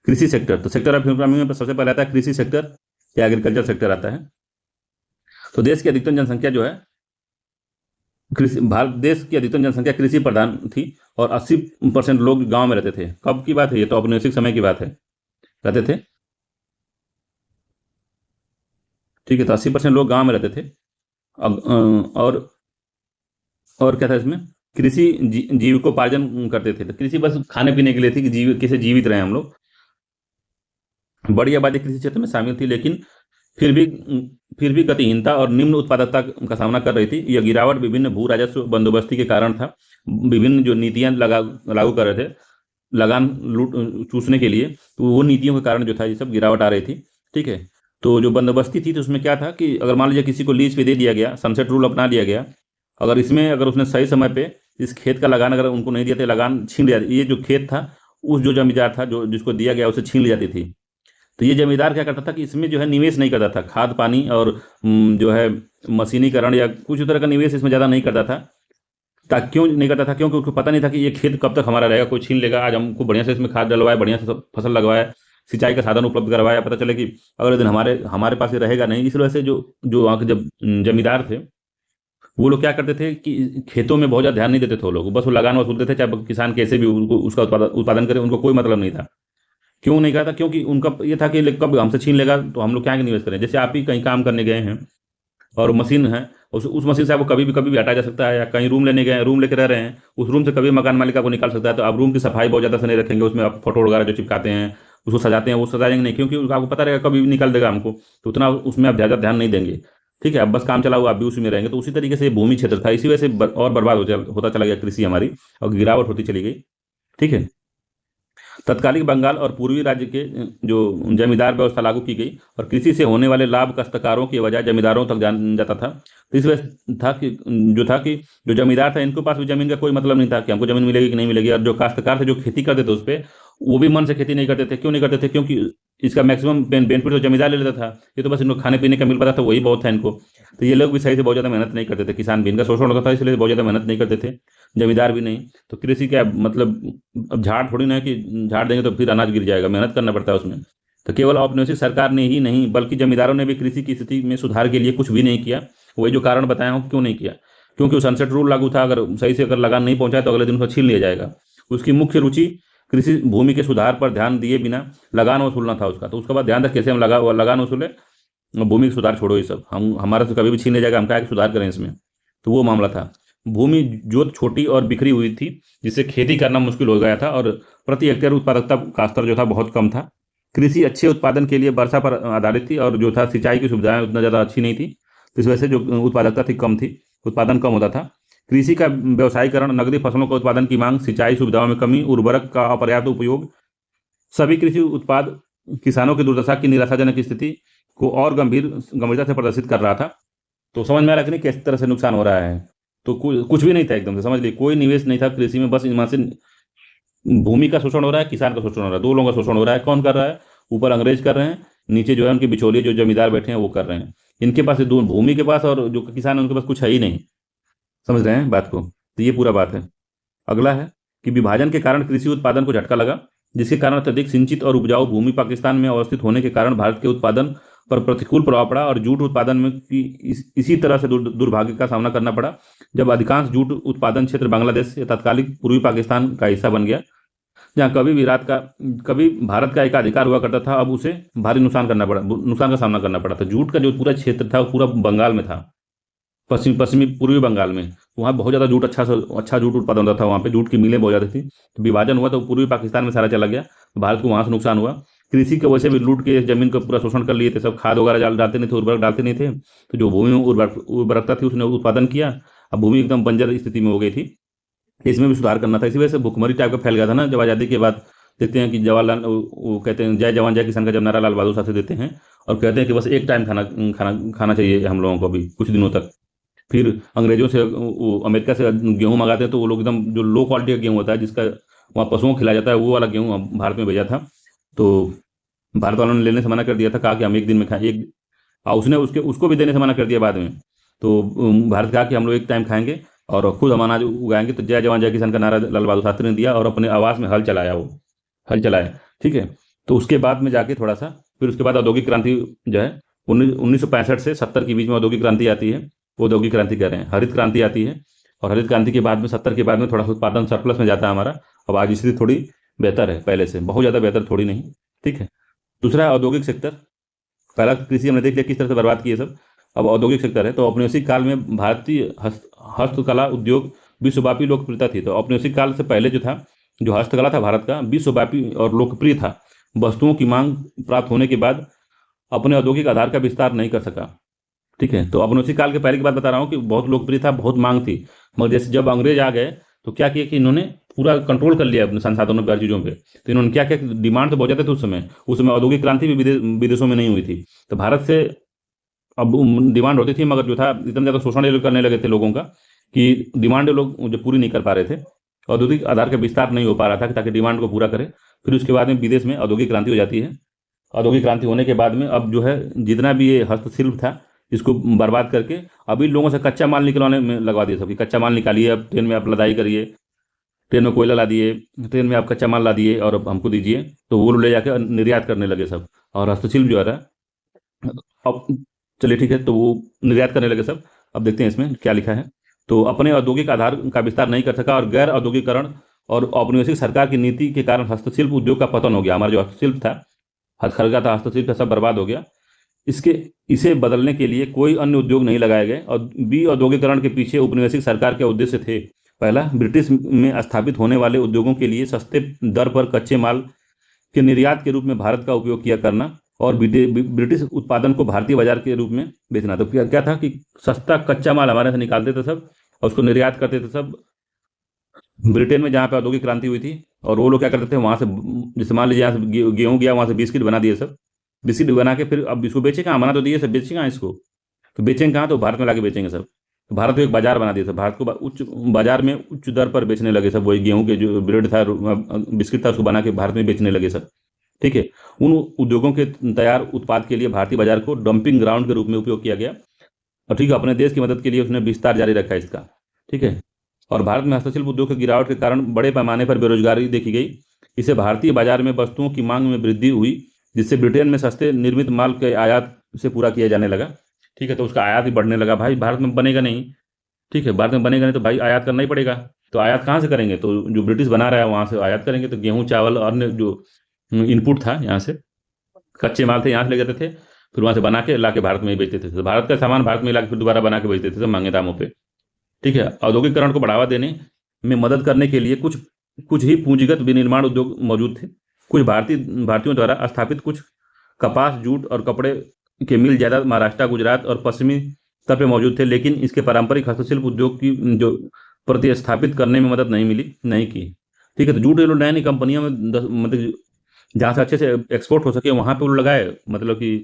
कृषि सेक्टर। तो सेक्टर ऑफ इकोनॉमी में सबसे पहले आता है कृषि सेक्टर या एग्रीकल्चर सेक्टर आता है। तो देश की अधिकतम जनसंख्या जो है कृषि, भारत देश की अधिकतम जनसंख्या कृषि प्रधान थी, और 80% लोग गांव में रहते थे। कब की बात है? ये तो औपनिवेशिक समय की बात है, रहते थे। ठीक है, तो 80% लोग गांव में रहते थे। और क्या था इसमें? कृषि जीविकोपार्जन करते थे। तो कृषि बस खाने पीने के लिए थी कि कैसे जीवित रहे हम लोग। बड़ी आबादी कृषि क्षेत्र में शामिल थी, लेकिन फिर भी गतिहीनता और निम्न उत्पादकता का सामना कर रही थी। यह गिरावट विभिन्न भू राजस्व बंदोबस्ती के कारण था। विभिन्न जो नीतियां लागू कर रहे थे लगान लूट चूसने के लिए, तो वो नीतियों के कारण जो था ये सब गिरावट आ रही थी। ठीक है, तो जो बंदोबस्ती थी, तो उसमें क्या था कि अगर मान लीजिए किसी को लीज पे दे दिया गया, सनसेट रूल अपना लिया गया, अगर उसने सही समय पे इस खेत का लगान अगर उनको नहीं दिया तो लगान छीन लिया, ये जो खेत था उस जो जमींदार था जो जिसको दिया गया उसे छीन ली जाती थी। तो ये जमींदार क्या करता था कि इसमें जो है निवेश नहीं करता था, खाद पानी और जो है मशीनीकरण या कुछ तरह का निवेश इसमें ज़्यादा नहीं करता था। क्यों नहीं करता था? क्योंकि उसको पता नहीं था कि ये खेत कब तक हमारा रहेगा, कोई छीन लेगा। आज हमको बढ़िया से इसमें खाद डलवाए, बढ़िया से फसल लगवाए, सिंचाई का साधन उपलब्ध करवाया, पता चले कि अगले दिन हमारे हमारे पास ये रहेगा नहीं। इस वजह से जो जो वहाँ के जब जमींदार थे, वो लोग क्या करते थे कि खेतों में बहुत ज़्यादा ध्यान नहीं देते थे। वो लोग बस वो लगान वसूलते थे, चाहे किसान कैसे भी उनको उसका उत्पादन करे, उनको कोई मतलब नहीं था। क्यों नहीं कहा था? क्योंकि उनका ये था कि कब हमसे छीन लेगा तो हम लोग क्या निवेश करें। जैसे आप ही कहीं काम करने गए हैं और मशीन है, उस मशीन से आपको कभी भी हटाया जा सकता है, या कहीं रूम लेने गए हैं, रूम लेकर रह रहे हैं, उस रूम से कभी मकान मालिक आपको निकाल सकता है। तो आप रूम की सफाई बहुत ज़्यादा से नहीं रखेंगे, उसमें आप फोटो वगैरह जो चिपकाते हैं उसको सजाते हैं, वो सजाएंगे नहीं, क्योंकि आपको पता रहेगा कभी भी निकाल देगा हमको, तो उतना उसमें आप ज़्यादा ध्यान नहीं देंगे। ठीक है, अब बस काम चलाओ, आप भी उसी में रहेंगे। तो उसी तरीके से भूमि क्षेत्र था, इसी वजह से और बर्बाद होता चला गया कृषि हमारी, और गिरावट होती चली गई। ठीक है, तत्कालीन बंगाल और पूर्वी राज्य के जो जमींदार व्यवस्था लागू की गई, और कृषि से होने वाले लाभ काश्तकारों की बजाय जमींदारों तक जान जाता था। तो इस वजह था कि जो जमींदार था इनके पास भी जमीन का कोई मतलब नहीं था कि हमको जमीन मिलेगी कि नहीं मिलेगी। और जो काश्तकार थे जो खेती करते थे उस पर, वो भी मन से खेती नहीं करते थे। क्यों नहीं करते थे? क्योंकि इसका मैक्सिमम बेनिफिट तो जमींदार ले लेता था, ये तो बस इनको खाने पीने का मिल पाता था, वही बहुत था इनको। तो ये लोग भी सही से बहुत ज़्यादा मेहनत नहीं करते थे, किसान भी, इनका शोषण होता था, इसलिए बहुत ज़्यादा मेहनत नहीं करते थे, जमींदार भी नहीं। तो कृषि क्या मतलब, अब झाड़ थोड़ी ना है कि झाड़ देंगे तो फिर अनाज गिर जाएगा, मेहनत करना पड़ता है उसमें। तो केवल औपनिवेशिक सरकार ने ही नहीं बल्कि जमींदारों ने भी कृषि की स्थिति में सुधार के लिए कुछ भी नहीं किया। वही जो कारण बताया हूँ क्यों नहीं किया, क्योंकि वो सनसेट रूल लागू था, अगर सही से अगर लगान नहीं पहुंचाए तो अगले दिन उसको छीन लिया जाएगा। उसकी मुख्य रुचि कृषि भूमि के सुधार पर ध्यान दिए बिना लगान वसूलना था उसका। तो उसके बाद ध्यान था कैसे हम लगान वसूले, भूमि का सुधार छोड़ो, ये सब हम हमारा तो कभी भी छीन ले जाएगा, हम क्या सुधार करें इसमें। तो वो मामला था। भूमि जोत छोटी और बिखरी हुई थी, जिससे खेती करना मुश्किल हो गया था, और प्रति हेक्टेयर उत्पादकता का स्तर जो था बहुत कम था। कृषि अच्छे उत्पादन के लिए वर्षा पर आधारित थी, और जो था सिंचाई की सुविधाएं उतना ज़्यादा अच्छी नहीं थी, तो इस वजह से जो उत्पादकता थी कम थी, उत्पादन कम होता था। कृषि का व्यवसायीकरण, नकदी फसलों का उत्पादन की मांग, सिंचाई सुविधाओं में कमी, उर्वरक का अपर्याप्त उपयोग, सभी कृषि उत्पाद किसानों की दुर्दशा की निराशाजनक स्थिति को और गंभीरता से प्रदर्शित कर रहा था। तो समझ में आ रहा कि नहीं किस तरह से नुकसान हो रहा है। तो कुछ भी नहीं था एकदम से, समझ लीजिए कोई निवेश नहीं था कृषि में, बस इनमें से भूमि का शोषण हो रहा है, किसान का शोषण हो रहा है, दो लोगों का शोषण हो रहा है। कौन कर रहा है? ऊपर अंग्रेज कर रहे हैं, नीचे जो है उनके बिचौलिए जो जमींदार बैठे हैं वो कर रहे हैं। इनके पास दो भूमि के पास, और जो किसान है उनके पास कुछ है ही नहीं। समझ रहे हैं बात को? तो ये पूरा बात है। अगला है कि विभाजन के कारण कृषि उत्पादन को झटका लगा, जिसके कारण अत्यधिक सिंचित और उपजाऊ भूमि पाकिस्तान में अवस्थित होने के कारण भारत के उत्पादन पर प्रतिकूल प्रभाव पड़ा, और जूट उत्पादन में इसी तरह से दुर्भाग्य का सामना करना पड़ा, जब अधिकांश जूट उत्पादन क्षेत्र बांग्लादेश या तत्कालीन पूर्वी पाकिस्तान का हिस्सा बन गया, जहाँ कभी भारत का एकाधिकार हुआ करता था, अब उसे भारी नुकसान का सामना करना पड़ा था। जूट का जो पूरा क्षेत्र था वो पूरा बंगाल में था, पश्चिमी पूर्वी बंगाल में। वहाँ बहुत ज़्यादा जूट, अच्छा जूट उत्पादन होता था वहाँ पे, जूट की मिलें बहुत ज़्यादा थी। तो विभाजन हुआ तो पूर्वी पाकिस्तान में सारा चला गया, तो भारत को वहाँ से नुकसान हुआ। कृषि की वजह से भी लूट के ज़मीन को पूरा शोषण कर लिए थे सब, खाद वगैरह डालते नहीं थे, उर्वरक डालते नहीं थे, तो जो भूमि में उर्वरकता थी उसने उत्पादन किया, अब भूमि एकदम बंजर स्थिति में हो गई थी। इसमें भी सुधार करना था, इसी वजह से भुखमरी टाइप का फैल गया था ना। जब आज़ादी के बाद देखते हैं कि जवाहरलाल वो कहते हैं जय जवान जय किसान का जब नारा लाल बहादुर शास्त्री देते हैं, और कहते हैं कि बस एक टाइम खाना खाना खाना चाहिए हम लोगों को अभी कुछ दिनों तक। फिर अंग्रेजों से वो अमेरिका से गेहूँ मंगाते हैं, तो वो लोग एकदम जो लो क्वालिटी का गेहूँ होता है जिसका वहाँ पशुओं को खिलाया जाता है, वो वाला गेहूँ भारत में भेजा था। तो भारत वालों ने लेने से मना कर दिया था, कहा कि हम एक दिन में खाएं एक, उसने उसको भी देने से मना कर दिया बाद में। तो भारत कहा कि हम लोग एक टाइम खाएंगे और खुद हम अनाज उगाएंगे। तो जय जवान जय किसान का नारा लाल बहादुर शास्त्री ने दिया और अपने आवास में हल चलाया। ठीक है। तो उसके बाद में जाके थोड़ा सा फिर उसके बाद औद्योगिक क्रांति जो है 1965 से 70 के बीच में औद्योगिक क्रांति आती है, वो औद्योगिक क्रांति कह रहे हैं, हरित क्रांति आती है। और हरित क्रांति के बाद में 70 के बाद में थोड़ा सा उत्पादन सरप्लस में जाता है हमारा। अब आज स्थिति थोड़ी बेहतर है पहले से, बहुत ज़्यादा बेहतर थोड़ी नहीं। ठीक है। दूसरा औद्योगिक सेक्टर, पहला कृषि हमने देख लिया किस तरह से बर्बाद किए सब। अब औद्योगिक सेक्टर है, तो औपनिवेशिक काल में भारतीय हस्तकला उद्योग विश्वव्यापी लोकप्रियता थी। तो औपनिवेशिक काल से पहले जो था, जो हस्तकला था भारत का विश्वव्यापी और लोकप्रिय था। वस्तुओं की मांग प्राप्त होने के बाद अपने औद्योगिक आधार का विस्तार नहीं कर सका। ठीक है। तो औपनिवेशिक काल के पहले की बात बता रहा हूँ कि बहुत लोकप्रिय था, बहुत मांग थी। मगर जैसे जब अंग्रेज आ गए तो क्या किया कि इन्होंने पूरा कंट्रोल कर लिया अपने संसाधनों पर, चीज़ों पे। तो इन्होंने क्या किया, डिमांड तो बहुत ज़्यादा थी उस समय औद्योगिक क्रांति भी विदेशों में नहीं हुई थी। तो भारत से अब डिमांड होती थी, मगर जो था इतना ज़्यादा शोषण ये लोग करने लगे थे लोगों का कि डिमांड लोग जो पूरी नहीं कर पा रहे थे, औद्योगिक आधार का विस्तार नहीं हो पा रहा था ताकि डिमांड को पूरा करे। फिर उसके बाद में विदेश में औद्योगिक क्रांति हो जाती है। औद्योगिक क्रांति होने के बाद में अब जो है जितना भी ये हस्तशिल्प था इसको बर्बाद करके अभी लोगों से कच्चा माल निकलवाने में लगवा दिया। सबकी कच्चा माल निकालिए, अब ट्रेन में आप लदाई करिए, ट्रेन में कोयला ला दिए, ट्रेन में आप कच्चा माल ला दिए और अब हमको दीजिए, तो वो ले जाकर निर्यात करने लगे सब। और हस्तशिल्प जो है अब चलिए ठीक है, तो वो निर्यात करने लगे सब। अब देखते हैं इसमें क्या लिखा है। तो अपने औद्योगिक आधार का विस्तार नहीं कर सका और गैर औद्योगिकरण और औपनिवेशिक सरकार की नीति के कारण हस्तशिल्प उद्योग का पतन हो गया। हमारा जो हस्तशिल्प था, हथकरघा था, हस्तशिल्प था, सब बर्बाद हो गया। इसे बदलने के लिए कोई अन्य उद्योग नहीं लगाए गए और औद्योगिकरण के पीछे उपनिवेशिक सरकार के उद्देश्य थे। पहला, ब्रिटिश में स्थापित होने वाले उद्योगों के लिए सस्ते दर पर कच्चे माल के निर्यात के रूप में भारत का उपयोग किया करना और ब्रिटिश उत्पादन को भारतीय बाजार के रूप में बेचना। तो क्या था कि सस्ता कच्चा माल हमारे से निकालते थे सब और उसको निर्यात करते थे सब ब्रिटेन में, जहाँ पे औद्योगिक क्रांति हुई थी। और वो लोग क्या करते थे, वहाँ से जैसे मान लीजिए यहाँ से गेहूँ गया, वहाँ से बिस्किट बना दिए सब, बिस्किट बना के फिर अब इसको बेचे कहाँ, बना तो दिए सब, बेचे कहाँ इसको, तो बेचेंगे कहाँ, तो भारत में लाके बेचेंगे सब। तो भारत को एक बाजार बना दिया था, भारत को उच्च बाजार में उच्च दर पर बेचने लगे सब। वही गेहूं के जो ब्रेड था, बिस्किट था, उसको बना के भारत में बेचने लगे सब। ठीक है। उन उद्योगों के तैयार उत्पाद के लिए भारतीय बाजार को डंपिंग ग्राउंड के रूप में उपयोग किया गया और ठीक है, अपने देश की मदद के लिए उसने विस्तार जारी रखा इसका। ठीक है। और भारत में हस्तशिल्प उद्योग की गिरावट के कारण बड़े पैमाने पर बेरोजगारी देखी गई। इसे भारतीय बाजार में वस्तुओं की मांग में वृद्धि हुई, जिससे ब्रिटेन में सस्ते निर्मित माल के आयात से पूरा किया जाने लगा। ठीक है। तो उसका आयात भी बढ़ने लगा। भाई भारत में बनेगा नहीं, ठीक है, भारत में बनेगा नहीं तो भाई आयात करना ही पड़ेगा। तो आयात कहाँ से करेंगे, तो जो ब्रिटिश बना रहा है वहाँ से आयात करेंगे। तो गेहूँ, चावल और अन्य जो इनपुट था यहाँ से, कच्चे माल थे यहाँ से ले जाते थे, फिर वहाँ से बना के ला के भारत में ही बेचते थे। तो भारत का सामान भारत में ला के फिर दोबारा बना के बेचते थे सब महंगे दामों पर। ठीक है। औद्योगिकरण को बढ़ावा देने में मदद करने के लिए कुछ ही पूंजीगत विनिर्माण उद्योग मौजूद थे। कुछ भारतीयों द्वारा स्थापित कुछ कपास, जूट और कपड़े के मिल ज़्यादा महाराष्ट्र, गुजरात और पश्चिमी तट पे मौजूद थे, लेकिन इसके पारंपरिक हस्तशिल्प उद्योग की जो प्रतिस्थापित करने में मदद नहीं की। ठीक है। तो जूट नई नई कंपनियों में मतलब जहाँ से अच्छे से एक्सपोर्ट हो सके वहाँ पे वो लगाए। मतलब कि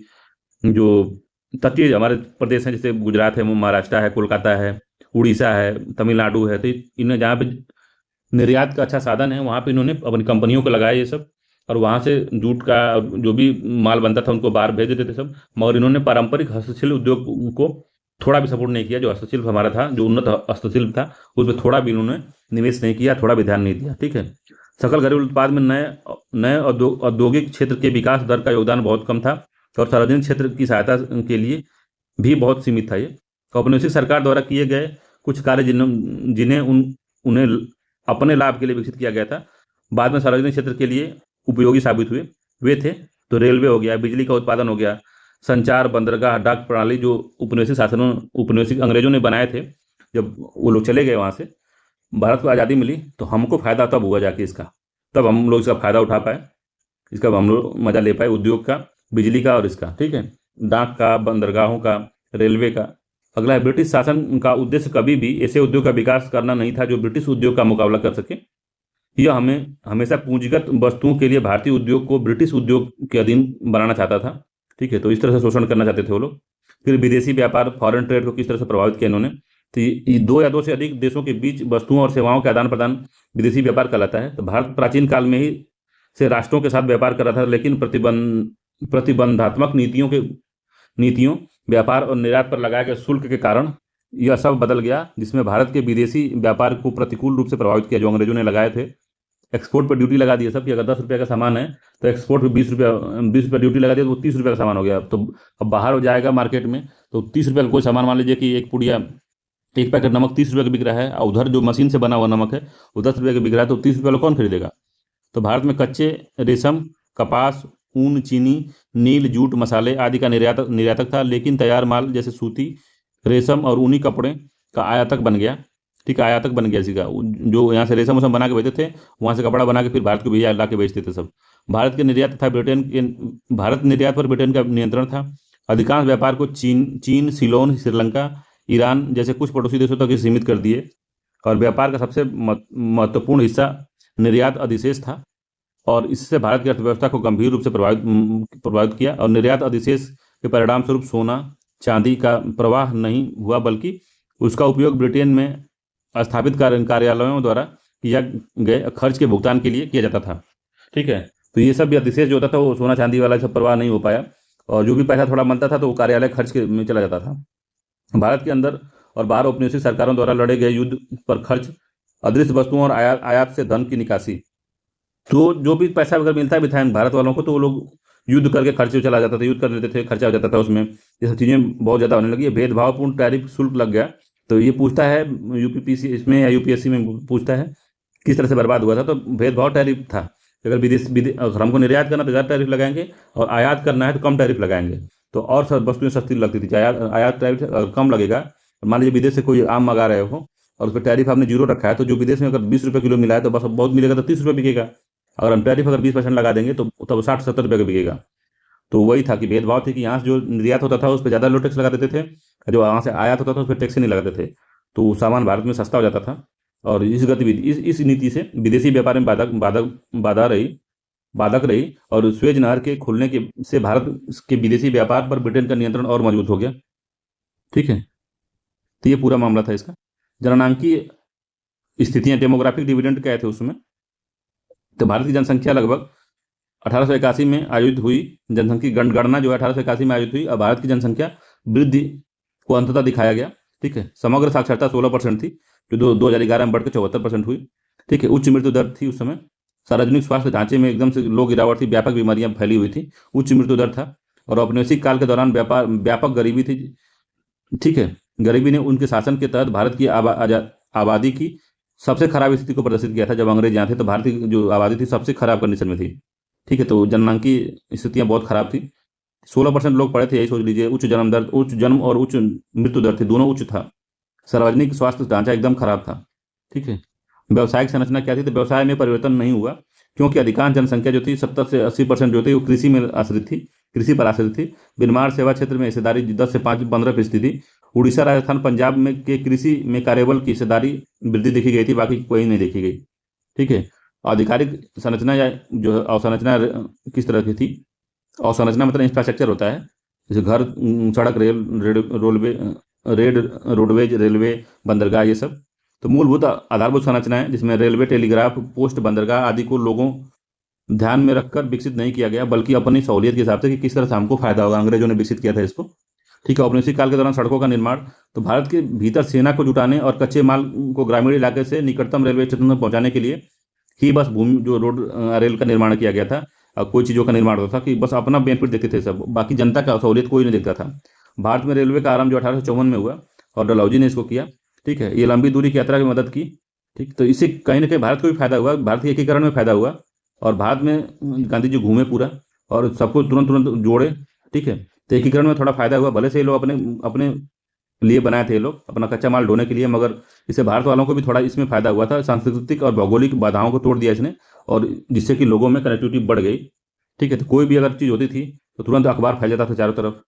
जो तटीय हमारे प्रदेश हैं, जैसे गुजरात है, महाराष्ट्र है, कोलकाता है, उड़ीसा है, तमिलनाडु है, तो इन्हें जहाँ पे निर्यात का अच्छा साधन है वहाँ पे इन्होंने अपनी कंपनियों को लगाया ये सब। और वहाँ से जूट का जो भी माल बनता था उनको बाहर भेज देते थे सब। मगर इन्होंने पारंपरिक हस्तशिल्प उद्योग को थोड़ा भी सपोर्ट नहीं किया। जो हस्तशिल्प हमारा था, जो उन्नत हस्तशिल्प था, उसमें थोड़ा भी इन्होंने निवेश नहीं किया, थोड़ा भी ध्यान नहीं दिया। ठीक है। सकल घरेलू उत्पाद में नए औद्योगिक क्षेत्र के विकास दर का योगदान बहुत कम था और सार्वजनिक क्षेत्र की सहायता के लिए भी बहुत सीमित था। ये औपनिवेशिक सरकार द्वारा किए गए कुछ कार्य जिन्हें उन्हें अपने लाभ के लिए विकसित किया गया था, बाद में सार्वजनिक क्षेत्र के लिए उपयोगी साबित हुए। वे थे तो रेलवे हो गया, बिजली का उत्पादन हो गया, संचार, बंदरगाह, डाक प्रणाली, जो उपनिवेशिक अंग्रेजों ने बनाए थे, जब वो लोग चले गए वहाँ से, भारत को आज़ादी मिली, तो हमको फ़ायदा तब हुआ जाके इसका, तब हम लोग इसका फ़ायदा उठा पाए, इसका हम लोग मज़ा ले पाए, उद्योग का, बिजली का और इसका, ठीक है, डाक का, बंदरगाहों का, रेलवे का। अगला है, ब्रिटिश शासन का उद्देश्य कभी भी ऐसे उद्योग का विकास करना नहीं था जो ब्रिटिश उद्योग का मुकाबला कर सके। यह हमें हमेशा पूंजीगत वस्तुओं के लिए भारतीय उद्योग को ब्रिटिश उद्योग के अधीन बनाना चाहता था, ठीक है, तो इस तरह से शोषण करना चाहते थे वो लोग। फिर विदेशी व्यापार, फॉरेन ट्रेड को किस तरह से प्रभावित किया इन्होंने, तो ये दो या दो से अधिक देशों के बीच वस्तुओं और सेवाओं के आदान प्रदान विदेशी व्यापार कहलाता है। तो भारत प्राचीन काल में ही से राष्ट्रों के साथ व्यापार कर रहा था, लेकिन प्रतिबंधात्मक नीतियों, व्यापार और निर्यात पर लगाए गए शुल्क के कारण यह सब बदल गया, जिसमें भारत के विदेशी व्यापार को प्रतिकूल रूप से प्रभावित किया, जो अंग्रेजों ने लगाए थे। एक्सपोर्ट पर ड्यूटी लगा दी सब, कि अगर 10 रुपये का सामान है तो एक्सपोर्ट पर 20 रुपया ड्यूटी लगा दिया, तो वो 30 रुपये का सामान हो गया। तो अब बाहर हो जाएगा मार्केट में, तो 30 रुपये का कोई सामान, मान लीजिए कि एक पुड़िया, एक पैकेट नमक 30 रुपये का बिक रहा है, और उधर जो मशीन से बना हुआ नमक है वो 10 रुपये का बिक रहा है, तो 30 रुपये वाला कौन खरीदेगा। तो भारत में कच्चे रेशम, कपास, ऊन, चीनी, नील, जूट, मसाले आदि का निर्यातक था, लेकिन तैयार माल जैसे सूती, रेशम और ऊनी कपड़े का आयातक बन गया, ठीक है, आयातक बन गया सीधा। जो यहाँ से रेशम वसम बना के बेचते थे, वहाँ से कपड़ा बना के फिर भारत को भैया ला के बेचते थे सब। भारत निर्यात पर ब्रिटेन का नियंत्रण था। अधिकांश व्यापार को चीन, सिलोन, श्रीलंका, ईरान जैसे कुछ पड़ोसी देशों तक सीमित कर दिए, और व्यापार का सबसे महत्वपूर्ण हिस्सा निर्यात अधिशेष था, और इससे भारत की अर्थव्यवस्था को गंभीर रूप से प्रभावित किया। और निर्यात अधिशेष के परिणाम स्वरूप सोना, चांदी का प्रवाह नहीं हुआ, बल्कि उसका उपयोग ब्रिटेन में स्थापित कार्यालयों द्वारा किया गए खर्च के भुगतान के लिए किया जाता था, ठीक है। तो ये सब भी अधिशेष जो होता था, वो सोना चांदी वाला सब प्रवाह नहीं हो पाया, और जो भी पैसा थोड़ा बनता था तो वो कार्यालय खर्च के में चला जाता था। भारत के अंदर और बाहर औपनिवेशिक सरकारों द्वारा लड़े गए युद्ध पर खर्च, अदृश्य वस्तुओं और आयात से धन की निकासी, तो जो भी पैसा अगर मिलता भी था भारत वालों को, तो वो लोग युद्ध करके खर्चे चला जाता था, युद्ध कर लेते थे, खर्चा हो जाता था उसमें। ये सब चीज़ें बहुत ज़्यादा होने लगी। भेदभावपूर्ण टैरिफ शुल्क लग गया। तो ये पूछता है यूपीपीसी इसमें या यूपीएससी में पूछता है किस तरह से बर्बाद हुआ था। तो भेदभाव टैरिफ था, अगर अगर हमको निर्यात करना तो ज़्यादा टैरिफ लगाएंगे, और आयात करना है तो कम टैरिफ लगाएंगे, तो और सब वस्तुएं सस्ती लगती थी। आयात टैरिफ कम लगेगा, मान लीजिए विदेश से कोई आम मंगा रहे हो और उस पर टैरिफ आपने 0 रखा है, तो जो विदेश में अगर 20 रुपये किलो मिला है तो बस बहुत मिलेगा, तो 30 रुपये बिकेगा। अगर हम टैरिफ अगर 20% लगा देंगे तो तब 60-70 रुपये का बिकेगा। तो वही था कि भेदभाव थी कि यहाँ से जो निर्यात होता था उस पर ज़्यादा लो टैक्स लगा देते थे, जो वहाँ से आयात होता था उस पर टैक्स नहीं लगाते थे, तो सामान भारत में सस्ता हो जाता था। और इस गतिविधि इस नीति से विदेशी व्यापार में बाधक रही, और स्वेज नहर के खुलने के से भारत के विदेशी व्यापार पर ब्रिटेन का नियंत्रण और मजबूत हो गया, ठीक है। तो ये पूरा मामला था इसका। जननांकीय स्थितियाँ, डेमोग्राफिक डिविडेंड क्या थे उसमें, तो भारत की जनसंख्या लगभग 1881 में आयोजित हुई जनसंख्या गणना जो है 1881 में आयोजित हुई, और भारत की जनसंख्या वृद्धि को अंततः दिखाया गया, ठीक है। समग्र साक्षरता 16% थी, जो 2011 में बढ़कर 74% हुई, ठीक है। उच्च मृत्यु दर थी उस समय। सार्वजनिक स्वास्थ्य ढांचे में एकदम से लो गिरावट थी, व्यापक बीमारियां फैली हुई थी, उच्च मृत्यु दर था, और औपनिवेशिक काल के दौरान व्यापक गरीबी थी, ठीक है। गरीबी ने उनके शासन के तहत भारत की आबादी की सबसे खराब स्थिति को प्रदर्शित किया था। जब अंग्रेज यहाँ थे तो भारत की जो आबादी थी सबसे खराब कंडीशन में थी, ठीक है। तो जननांकीय स्थितियाँ बहुत खराब थी। 16% लोग पढ़े थे, यही सोच लीजिए। उच्च जन्म और उच्च मृत्यु दर थी, दोनों उच्च था। सार्वजनिक स्वास्थ्य ढांचा एकदम खराब था, ठीक है। व्यावसायिक संरचना क्या थी, तो व्यवसाय में परिवर्तन नहीं हुआ, क्योंकि अधिकांश जनसंख्या जो थी 70 से 80% जो थी वो कृषि में आश्रित थी, कृषि पर आश्रित थी। निर्माण सेवा क्षेत्र में हिस्सेदारी 10 से 15% थी। उड़ीसा, राजस्थान, पंजाब में के कृषि में कार्यबल की हिस्सेदारी वृद्धि देखी गई थी, बाकी कोई नहीं देखी गई, ठीक है। आधिकारिक संरचना या जो है अवसंरचना किस तरह की थी, अवसंरचना मतलब इंफ्रास्ट्रक्चर होता है, जैसे घर, सड़क, रोडवेज, रेलवे, बंदरगाह, ये सब। तो मूलभूत आधारभूत संरचनाएं जिसमें रेलवे, टेलीग्राफ, पोस्ट, बंदरगाह आदि को लोगों ध्यान में रखकर विकसित नहीं किया गया, बल्कि अपनी सहूलियत के हिसाब से कि किस तरह से हमको फायदा होगा, अंग्रेजों ने विकसित किया था इसको, ठीक है। औपनिवेशिक काल के दौरान सड़कों का निर्माण, तो भारत के भीतर सेना को जुटाने और कच्चे माल को ग्रामीण इलाके से निकटतम रेलवे स्टेशन तक पहुंचाने के लिए ही बस भूमि जो रोड रेल का निर्माण किया गया था। और कोई चीज़ों का निर्माण होता था कि बस अपना बेनिफिट देखते थे सब, बाकी जनता का सहूलियत कोई नहीं देखता था। भारत में रेलवे का आरंभ जो 1854 में हुआ, और डलहौजी ने इसको किया, ठीक है। ये लंबी दूरी की यात्रा की मदद की, ठीक। तो इससे कहीं ना कहीं भारत को भी फायदा हुआ, भारत के एकीकरण में फायदा हुआ, और भारत में गांधी जी घूमे पूरा और सबको तुरंत जोड़े, ठीक है। तो एकीकरण में थोड़ा फायदा हुआ, भले से ये लोग अपने लिए बनाए थे ये लोग, अपना कच्चा माल ढोने के लिए, मगर इससे भारत वालों को भी थोड़ा इसमें फायदा हुआ था। सांस्कृतिक और भौगोलिक बाधाओं को तोड़ दिया इसने, और जिससे कि लोगों में कनेक्टिविटी बढ़ गई। ठीक है, तो कोई भी अगर चीज़ होती थी तो तुरंत अखबार फैल जाता था चारों तरफ।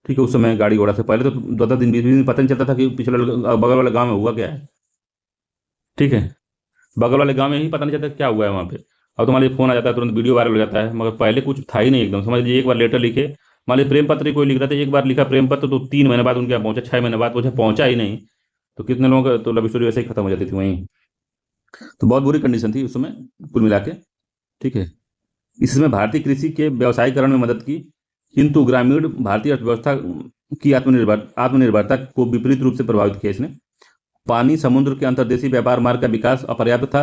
ठीक है, उस समय गाड़ी घोड़ा से पहले तो 10 10 दिन 20 20 दिन पता नहीं चलता था कि पिछले बगल वाले गाँव में हुआ क्या है। ठीक है, बगल वाले गाँव में ही पता नहीं चलता क्या हुआ है वहाँ पे। अब तो मान लीजिए फोन आ जाता है, तुरंत वीडियो वायरल हो जाता है, मगर पहले कुछ था ही नहीं एकदम। समझ लीजिए एक बार लेटर लिखे, मान लीजिए प्रेम पत्र ही कोई लिख रहा था, एक बार लिखा प्रेम पत्र तो 3 महीने बाद उनके यहाँ पहुंचा, 6 महीने बाद पहुंचा, पहुंचा ही नहीं। तो कितने लोगों का तो लव स्टोरी वैसे ही खत्म हो जाती थी वहीं। तो बहुत बुरी कंडीशन थी उस समय, कुल मिला के। ठीक है, इसमें भारतीय कृषि के व्यवसायीकरण में मदद की, किंतु ग्रामीण भारतीय अर्थव्यवस्था की आत्मनिर्भरता को विपरीत रूप से प्रभावित किया इसने। पानी समुद्र के अंतर्देशीय व्यापार मार्ग का विकास अपर्याप्त था,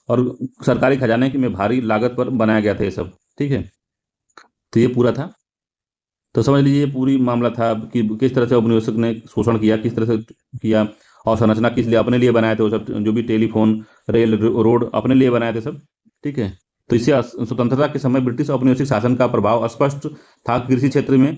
और सरकारी खजाने में भारी लागत पर बनाया गया था ये सब। ठीक है, तो ये पूरा था। तो समझ लीजिए ये पूरी मामला था कि किस तरह से औपनिवेशिक ने शोषण किया, किस तरह से किया, और संरचना किस लिए अपने लिए बनाए थे वो सब, जो भी टेलीफोन, रेल, रोड अपने लिए बनाए थे सब। ठीक है, तो इससे स्वतंत्रता के समय ब्रिटिश औपनिवेशिक शासन का प्रभाव स्पष्ट था कृषि क्षेत्र में।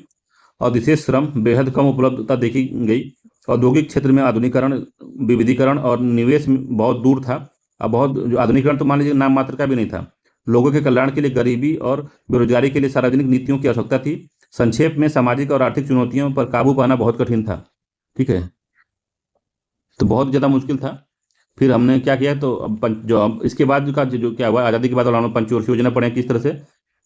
और विशेष श्रम बेहद कम उपलब्धता देखी गई। औद्योगिक क्षेत्र में आधुनिकीकरण, विविधीकरण और निवेश बहुत दूर था। अब बहुत जो आधुनिकीकरण तो मान लीजिए नाम मात्र का भी नहीं था। लोगों के कल्याण के लिए गरीबी और बेरोजगारी के लिए सार्वजनिक नीतियों की आवश्यकता थी। संक्षेप में सामाजिक और आर्थिक चुनौतियों पर काबू पाना बहुत कठिन था। ठीक है, तो बहुत ज़्यादा मुश्किल था। फिर हमने क्या किया, तो अब इसके बाद का जो क्या हुआ, आज़ादी के बाद उन्होंने पंचवर्षीय योजना पढ़े किस तरह से।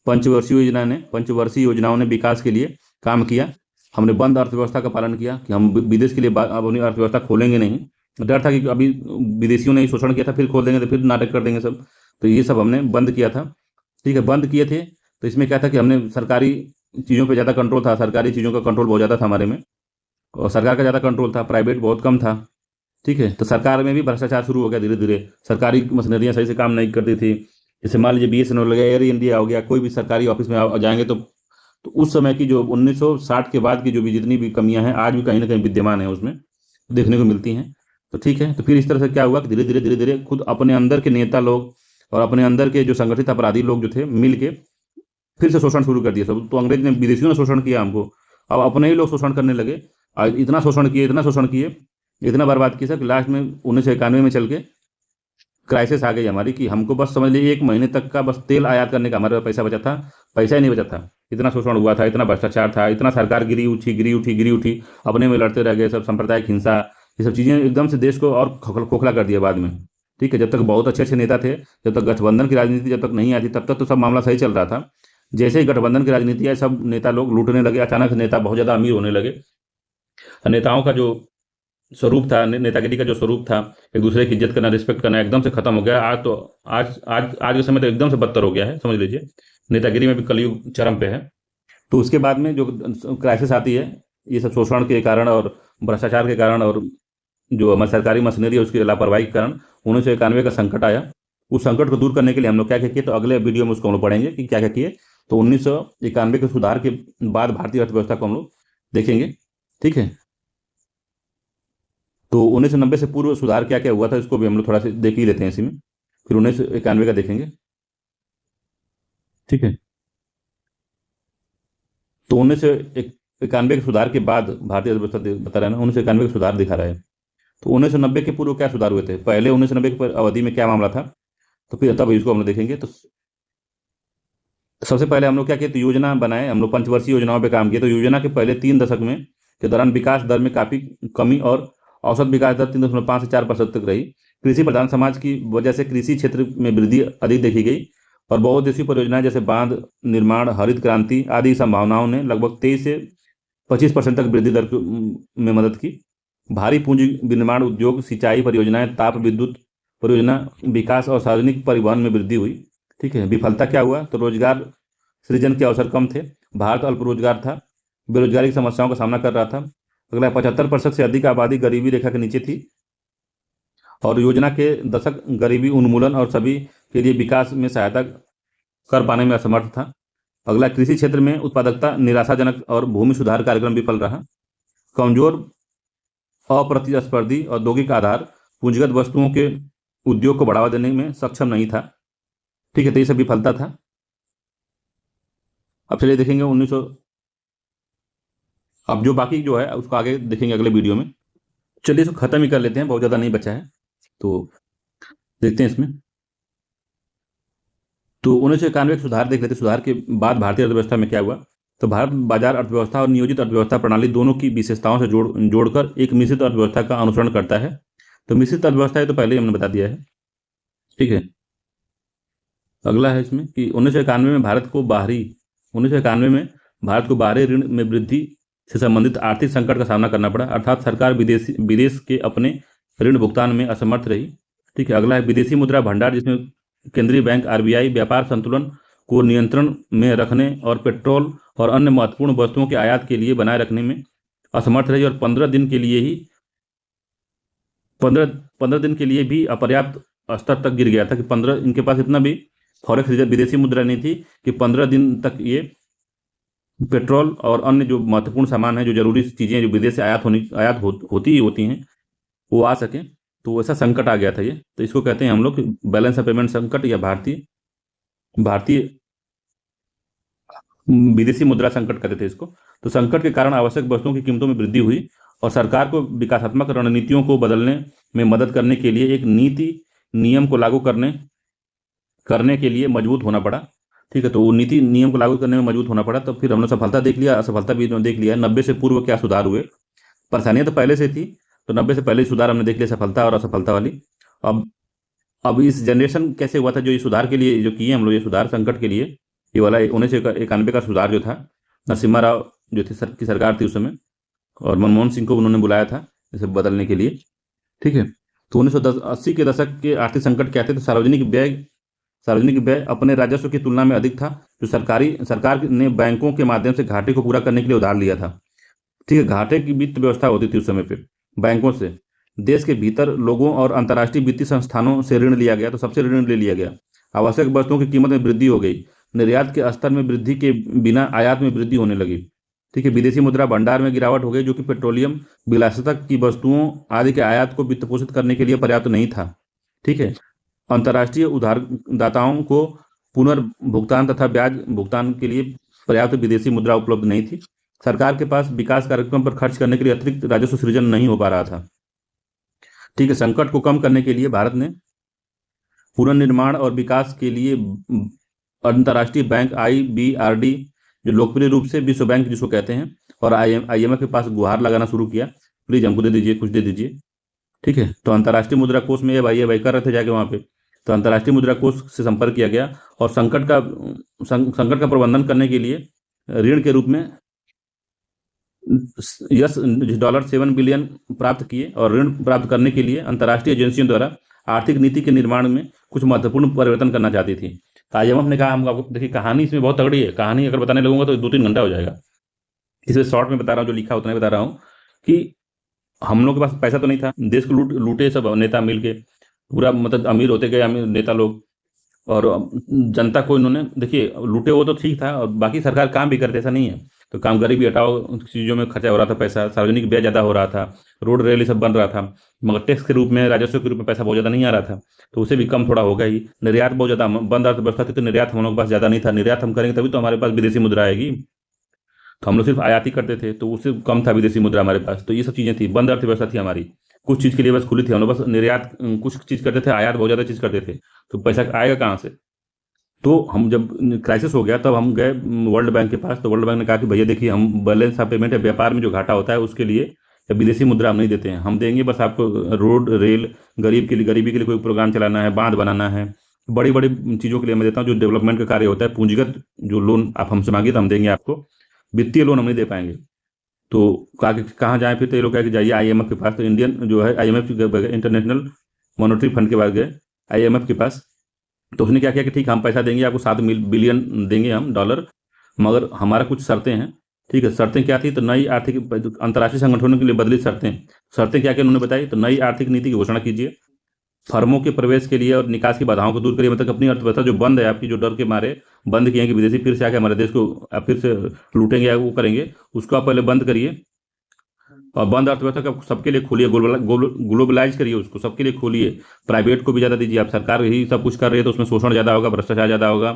पंचवर्षीय योजनाओं ने विकास के लिए काम किया। हमने बंद अर्थव्यवस्था का पालन किया कि हम विदेश के लिए अपनी अर्थव्यवस्था खोलेंगे नहीं। डर था कि अभी विदेशियों ने शोषण किया था, फिर खोल देंगे तो फिर नाटक कर देंगे सब। तो ये सब हमने बंद किया था। ठीक है, बंद किए थे। तो इसमें क्या था कि हमने सरकारी चीज़ों पे ज़्यादा कंट्रोल था, सरकारी चीज़ों का कंट्रोल बहुत ज़्यादा था हमारे में, और सरकार का ज़्यादा कंट्रोल था, प्राइवेट बहुत कम था। ठीक है, तो सरकार में भी भ्रष्टाचार शुरू हो गया धीरे धीरे। सरकारी मशीनरियाँ सही से काम नहीं करती थी। जैसे मान लीजिए BSNL हो गया, एयर इंडिया हो गया, कोई भी सरकारी ऑफिस में जाएंगे तो उस समय की जो 1960 के बाद की जो भी जितनी भी कमियां हैं आज भी कहीं ना कहीं विद्यमान है उसमें, देखने को मिलती हैं। तो ठीक है, तो फिर इस तरह से क्या हुआ कि धीरे धीरे खुद अपने अंदर के नेता लोग और अपने अंदर के जो संगठित अपराधी लोग जो थे मिल के फिर से शोषण शुरू कर दिया सब। तो अंग्रेज ने, विदेशियों ने शोषण किया हमको, अब अपने ही लोग शोषण करने लगे। और इतना शोषण किए, इतना शोषण किए, इतना बर्बाद किया सर कि लास्ट में 1991 में चल के क्राइसिस आ गई हमारी, कि हमको बस समझ लीजिए 1 महीने तक का बस तेल आयात करने का हमारे पास पैसा बचा था। पैसा ही नहीं बचा था, इतना शोषण हुआ था, इतना भ्रष्टाचार था, इतना सरकार गिरी उठी गिरी उठी गिरी उठी, अपने में लड़ते रह गए सब, सांप्रदायिक हिंसा, ये सब चीज़ें एकदम से देश को और खोखला कर दिया बाद में। ठीक है, जब तक बहुत अच्छे अच्छे नेता थे, जब तक गठबंधन की राजनीति जब तक नहीं आई थी, तब तक तो सब मामला सही चल रहा था। जैसे ही गठबंधन की राजनीति आई, सब नेता लोग लूटने लगे, अचानक से नेता बहुत ज़्यादा अमीर होने लगे। नेताओं का जो स्वरूप था, नेतागिरी का जो स्वरूप था, एक दूसरे की इज्जत करना, रिस्पेक्ट करना, एकदम से खत्म हो गया। आज तो आज के समय तो एकदम से बदतर हो गया है, समझ लीजिए। नेतागिरी में भी कलयुग चरम पे है। तो उसके बाद में जो क्राइसिस आती है, ये सब शोषण के कारण और भ्रष्टाचार के कारण, और जो हमारी सरकारी मशीनरी है उसकी लापरवाही के कारण 1991 का संकट आया। उस संकट को दूर करने के लिए हम लोग क्या क्या किए, तो अगले वीडियो में उसको हम लोग पढ़ेंगे कि क्या क्या किए। तो 1991 के सुधार के बाद भारतीय अर्थव्यवस्था को हम लोग देखेंगे। ठीक है, तो 1990 से पूर्व सुधार क्या क्या हुआ था, इसको भी हम लोग थोड़ा सा देख ही लेते हैं इसी में, फिर 1991 का देखेंगे। ठीक है, तो 1991 के सुधार के बाद भारतीय अर्थव्यवस्था बता रहा है ना, 1991 का सुधार दिखा रहा है। तो 1990 के पूर्व क्या सुधार हुए थे, पहले 1990 की अवधि में क्या मामला था, तो फिर तब इसको हम लोग देखेंगे। तो सबसे पहले हम लोग क्या किए, तो योजना बनाए, हम लोग पंचवर्षीय योजनाओं पे काम किए। तो योजना के पहले 3 दशक में के दौरान विकास दर में काफ़ी कमी, और औसत विकास दर 3.5 से 4% तक रही। कृषि प्रधान समाज की वजह से कृषि क्षेत्र में वृद्धि अधिक देखी गई, और बहुउद्देशीय परियोजनाएं जैसे बांध निर्माण, हरित क्रांति आदि संभावनाओं ने लगभग 23 से 25% तक वृद्धि दर में मदद की। भारी पूंजी विनिर्माण उद्योग, सिंचाई परियोजनाएं, ताप विद्युत परियोजना विकास और सार्वजनिक परिवहन में वृद्धि हुई। ठीक है, विफलता क्या हुआ, तो रोजगार सृजन के अवसर कम थे, भारत अल्प रोजगार था, बेरोजगारी की समस्याओं का सामना कर रहा था। अगला 75% से अधिक आबादी गरीबी रेखा के नीचे थी, और योजना के दशक गरीबी उन्मूलन और सभी के लिए विकास में सहायता कर पाने में असमर्थ था। अगला, कृषि क्षेत्र में उत्पादकता निराशाजनक और भूमि सुधार कार्यक्रम विफल रहा। कमजोर अप्रतिस्पर्धी औद्योगिक आधार पूंजीगत वस्तुओं के उद्योग को बढ़ावा देने में सक्षम नहीं था। ठीक है, तो ये सब विफलता था। अब चलिए देखेंगे 1900, अब जो बाकी जो है उसको आगे देखेंगे अगले वीडियो में। चलिए इसको खत्म ही कर लेते हैं, बहुत ज़्यादा नहीं बचा है। तो देखते हैं इसमें। तो 1991 सुधार देख लेते हैं। सुधार के बाद भारतीय अर्थव्यवस्था में क्या हुआ। तो भारत बाजार अर्थव्यवस्था और नियोजित अर्थव्यवस्था प्रणाली दोनों की विशेषताओं से जोड़कर एक मिश्रित अर्थव्यवस्था का अनुसरण करता है। तो मिश्रित अर्थव्यवस्था है तो पहले ही हमने बता दिया है, ठीक है। अगला है इसमें कि 1991 में भारत को बाहरी ऋण में वृद्धि से संबंधित आर्थिक संकट का सामना करना पड़ा, अर्थात सरकार विदेश के अपने ऋण भुगतान में असमर्थ रही, ठीक है। अगला है विदेशी मुद्रा भंडार, जिसमें केंद्रीय बैंक आरबीआई व्यापार संतुलन को नियंत्रण में रखने और पेट्रोल और अन्य महत्वपूर्ण वस्तुओं के आयात के लिए बनाए रखने में असमर्थ रही, और 15 दिन के लिए भी अपर्याप्त स्तर तक गिर गया था कि 15, इनके पास इतना भी फॉरेक्स रिजर्व विदेशी मुद्रा नहीं थी कि 15 दिन तक ये पेट्रोल और अन्य जो महत्वपूर्ण सामान है, जो जरूरी चीज़ें जो विदेश से होती ही होती हैं, वो आ सकें। तो ऐसा संकट आ गया था ये। तो इसको कहते हैं हम लोग बैलेंस ऑफ पेमेंट संकट या भारतीय विदेशी मुद्रा संकट कहते थे इसको। तो संकट के कारण आवश्यक वस्तुओं की कीमतों में वृद्धि हुई और सरकार को विकासात्मक रणनीतियों को बदलने में मदद करने के लिए एक नीति नियम को लागू करने के लिए मजबूत होना पड़ा, ठीक है। तो वो नीति नियम को लागू करने में मजबूत होना पड़ा। तो फिर हमने सफलता देख लिया, असफलता भी देख लिया। 90 से पूर्व क्या सुधार हुए। परेशानियां तो पहले से थी, तो 90 से पहले सुधार हमने देख लिया, सफलता और असफलता वाली। अब अब इस जनरेशन कैसे हुआ था, जो ये सुधार के लिए जो किए हम लोग, ये सुधार संकट के लिए, ये वाला 1991 का सुधार जो था, नरसिम्हा राव जो थी की सरकार थी उस समय, और मनमोहन सिंह को उन्होंने बुलाया था इसे बदलने के लिए, ठीक है। तो 1980 के दशक के आर्थिक संकट क्या थे। तो सार्वजनिक व्यय अपने राजस्व की तुलना में अधिक था, जो सरकार ने बैंकों के माध्यम से घाटे को पूरा करने के लिए उधार लिया था, ठीक है। घाटे की वित्त व्यवस्था होती थी उस समय पे बैंकों से। देश के भीतर लोगों और अंतर्राष्ट्रीय वित्तीय संस्थानों से ऋण लिया गया, तो सबसे ऋण ले लिया गया। आवश्यक वस्तुओं की कीमत में वृद्धि हो गई, निर्यात के स्तर में वृद्धि के बिना आयात में वृद्धि होने लगी, ठीक है। विदेशी मुद्रा भंडार में गिरावट हो गई, जो कि पेट्रोलियम, विलासिता की वस्तुओं आदि के आयात को वित्त पोषित करने के लिए पर्याप्त नहीं था, ठीक है। अंतर्राष्ट्रीय उधारदाताओं को पुनर्भुगतान तथा ब्याज भुगतान के लिए पर्याप्त विदेशी मुद्रा उपलब्ध नहीं थी। सरकार के पास विकास कार्यक्रम पर खर्च करने के लिए अतिरिक्त राजस्व सृजन नहीं हो पा रहा था, ठीक है। संकट को कम करने के लिए भारत ने पुनर्निर्माण और विकास के लिए अंतर्राष्ट्रीय बैंक IBRD, जो लोकप्रिय रूप से विश्व बैंक जिसको कहते हैं, और IMF के पास गुहार लगाना शुरू किया, प्लीज हमको दे दीजिए, कुछ दे दीजिए, ठीक है। तो अंतर्राष्ट्रीय मुद्रा कोष में ये भाई कर रहे थे जाके वहां पे। तो अंतर्राष्ट्रीय मुद्रा कोष से संपर्क किया गया और संकट का प्रबंधन करने के लिए ऋण के रूप में $7 बिलियन प्राप्त किए, और ऋण प्राप्त करने के लिए अंतर्राष्ट्रीय एजेंसियों द्वारा आर्थिक नीति के निर्माण में कुछ महत्वपूर्ण परिवर्तन करना चाहती थी। तो IMF ने कहा, हम आपको देखिए, कहानी इसमें बहुत तगड़ी है। कहानी अगर बताने लगूंगा तो 2-3 घंटा हो जाएगा। इसमें शॉर्ट में बता रहा हूँ, जो लिखा उतना ही बता रहा हूँ कि हम लोग के पास पैसा तो नहीं था, देश को लूटे सब नेता मिल के, पूरा मतलब अमीर होते गए अमीर नेता लोग, और जनता को इन्होंने देखिए लूटे, वो तो ठीक था, और बाकी सरकार काम भी करते, ऐसा नहीं है। तो काम गरीबी हटाओ चीज़ों में खर्चा हो रहा था, पैसा सार्वजनिक व्यय ज़्यादा हो रहा था, रोड रेल सब बन रहा था, मगर टैक्स के रूप में, राजस्व के रूप में पैसा बहुत ज़्यादा नहीं आ रहा था, तो उसे भी कम थोड़ा होगा ही। निर्यात बहुत ज़्यादा बंद अर्थव्यवस्था थी, तो निर्यात हम लोग के पास ज़्यादा नहीं था। निर्यात हम करेंगे तभी तो हमारे पास विदेशी मुद्रा आएगी, तो हम लोग सिर्फ आयात ही करते थे, तो उससे कम था विदेशी मुद्रा हमारे पास। तो ये सब चीज़ें थी, बंद अर्थव्यवस्था थी हमारी, कुछ चीज़ के लिए बस खुली थी, हम लोग बस निर्यात कुछ चीज़ करते थे, आयात बहुत ज़्यादा चीज़ करते थे, तो पैसा आएगा कहाँ से। तो हम जब क्राइसिस हो गया तब हम गए वर्ल्ड बैंक के पास। तो वर्ल्ड बैंक ने कहा कि भैया देखिए, हम बैलेंस ऑफ पेमेंट या व्यापार में जो घाटा होता है उसके लिए विदेशी मुद्रा हम नहीं देते हैं, हम देंगे बस आपको रोड रेल, गरीबी के लिए कोई प्रोग्राम चलाना है, बांध बनाना है, बड़ी बड़ी चीज़ों के लिए मैं देता हूँ, जो डेवलपमेंट का कार्य होता है, पूंजीगत जो लोन आप हमसे मांगिए तो हम देंगे आपको, वित्तीय लोन हम नहीं दे पाएंगे। तो कहाँ जाए फिर, तो ये लोग कहे कि जाइए IMF के पास। तो इंडियन जो है IMF इंटरनेशनल मॉनेटरी फंड के पास गए, IMF के पास। तो उसने क्या किया कि ठीक, हम पैसा देंगे आपको, 7 बिलियन देंगे हम डॉलर, मगर हमारा कुछ शर्तें हैं, ठीक है। शर्तें क्या थी, तो नई आर्थिक अंतर्राष्ट्रीय संगठनों के लिए बदली शर्तें क्या क्या उन्होंने बताई। तो नई आर्थिक नीति की घोषणा कीजिए, फर्मों के प्रवेश के लिए और निकास की बाधाओं को दूर करिए, मतलब अपनी अर्थव्यवस्था जो बंद है आपकी, जो डर के मारे बंद किए हैं कि विदेशी फिर से आके हमारे देश को फिर से लूटेंगे या वो करेंगे, उसको आप पहले बंद करिए, और बंद अर्थव्यवस्था का सबके लिए खोलिए, ग्लोबलाइज करिए उसको, सबके लिए खोलिए। प्राइवेट को भी ज़्यादा दीजिए, आप सरकार ही सब कुछ कर रही है तो उसमें शोषण ज़्यादा होगा, भ्रष्टाचार ज़्यादा होगा,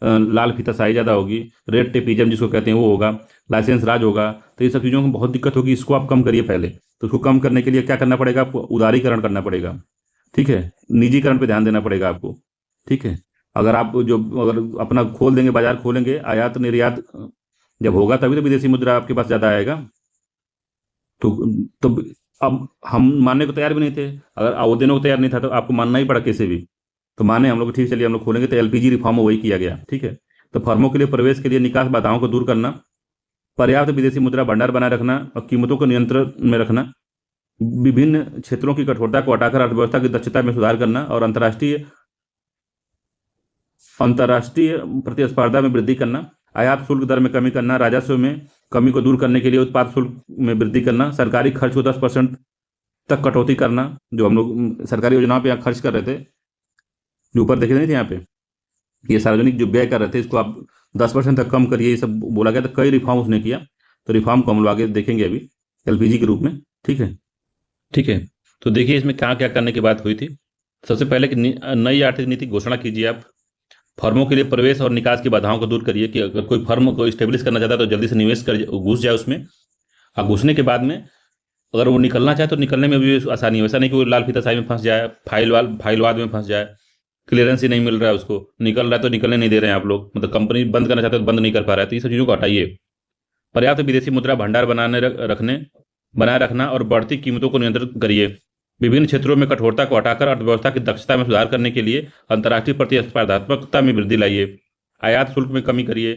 लाल फीताशाही ज़्यादा होगी, रेड टेपिज्म जिसको कहते हैं वो होगा, लाइसेंस राज होगा। तो ये सब चीज़ों में बहुत दिक्कत होगी, इसको आप कम करिए पहले। तो उसको कम करने के लिए क्या करना पड़ेगा आपको? उदारीकरण करना पड़ेगा, ठीक है, निजीकरण पे ध्यान देना पड़ेगा आपको, ठीक है। अगर आप जो अगर अपना खोल देंगे, बाजार खोलेंगे, आयात निर्यात जब होगा तभी तो विदेशी मुद्रा आपके पास ज़्यादा आएगा। तो अब हम मानने को तैयार भी नहीं थे, अगर वो देने को तैयार नहीं था तो आपको मानना ही पड़ा कैसे भी। तो माने हम लोग, ठीक, चलिए हम लोग खोलेंगे। तो एलपीजी रिफॉर्म वही किया गया, ठीक है। तो फर्मों के लिए प्रवेश के लिए निकास बाधाओं को दूर करना, पर्याप्त विदेशी मुद्रा भंडार बनाए रखना और कीमतों को नियंत्रण में रखना, विभिन्न क्षेत्रों की कठोरता को हटाकर अर्थव्यवस्था की दक्षता में सुधार करना और अंतर्राष्ट्रीय अंतर्राष्ट्रीय प्रतिस्पर्धा में वृद्धि करना, आयात शुल्क दर में कमी करना, राजस्व में कमी को दूर करने के लिए उत्पाद शुल्क में वृद्धि करना, सरकारी खर्च को 10% तक कटौती करना। जो हम लोग सरकारी योजनाओं पे यहाँ खर्च कर रहे थे, जो ऊपर देखे नहीं थे यहाँ पे, ये सार्वजनिक जो व्यय कर रहे थे, इसको आप 10% तक कम करिए, ये सब बोला गया। तो कई रिफॉर्म उसने किया। तो रिफॉर्म को हम लोग आगे देखेंगे अभी एलपीजी के रूप में, ठीक है, ठीक है। तो देखिए इसमें क्या क्या करने की बात हुई थी। सबसे पहले कि नई आर्थिक नीति घोषणा कीजिए आप। फर्मों के लिए प्रवेश और निकास की बाधाओं को दूर करिए कि अगर कोई फर्म को स्टेब्लिश करना चाहता है तो जल्दी से निवेश कर घुस जाए उसमें। और घुसने के बाद में अगर वो निकलना चाहे तो निकलने में भी आसानी हो। ऐसा नहीं कि वो लाल फीताशाही में फंस जाए, फाइलवाद में फंस जाए, क्लियरेंस ही नहीं मिल रहा है उसको, निकल रहा है तो निकलने नहीं दे रहे हैं आप लोग, मतलब कंपनी बंद करना चाहते हैं तो बंद नहीं कर पा रहा है। तो ये सब चीज़ों को हटाइए। पर्याप्त विदेशी मुद्रा भंडार बनाए रखना और बढ़ती कीमतों को नियंत्रित करिए। विभिन्न क्षेत्रों में कठोरता को हटाकर अर्थव्यवस्था की दक्षता में सुधार करने के लिए अंतर्राष्ट्रीय प्रतिस्पर्धात्मकता में वृद्धि लाइए। आयात शुल्क में कमी करिए,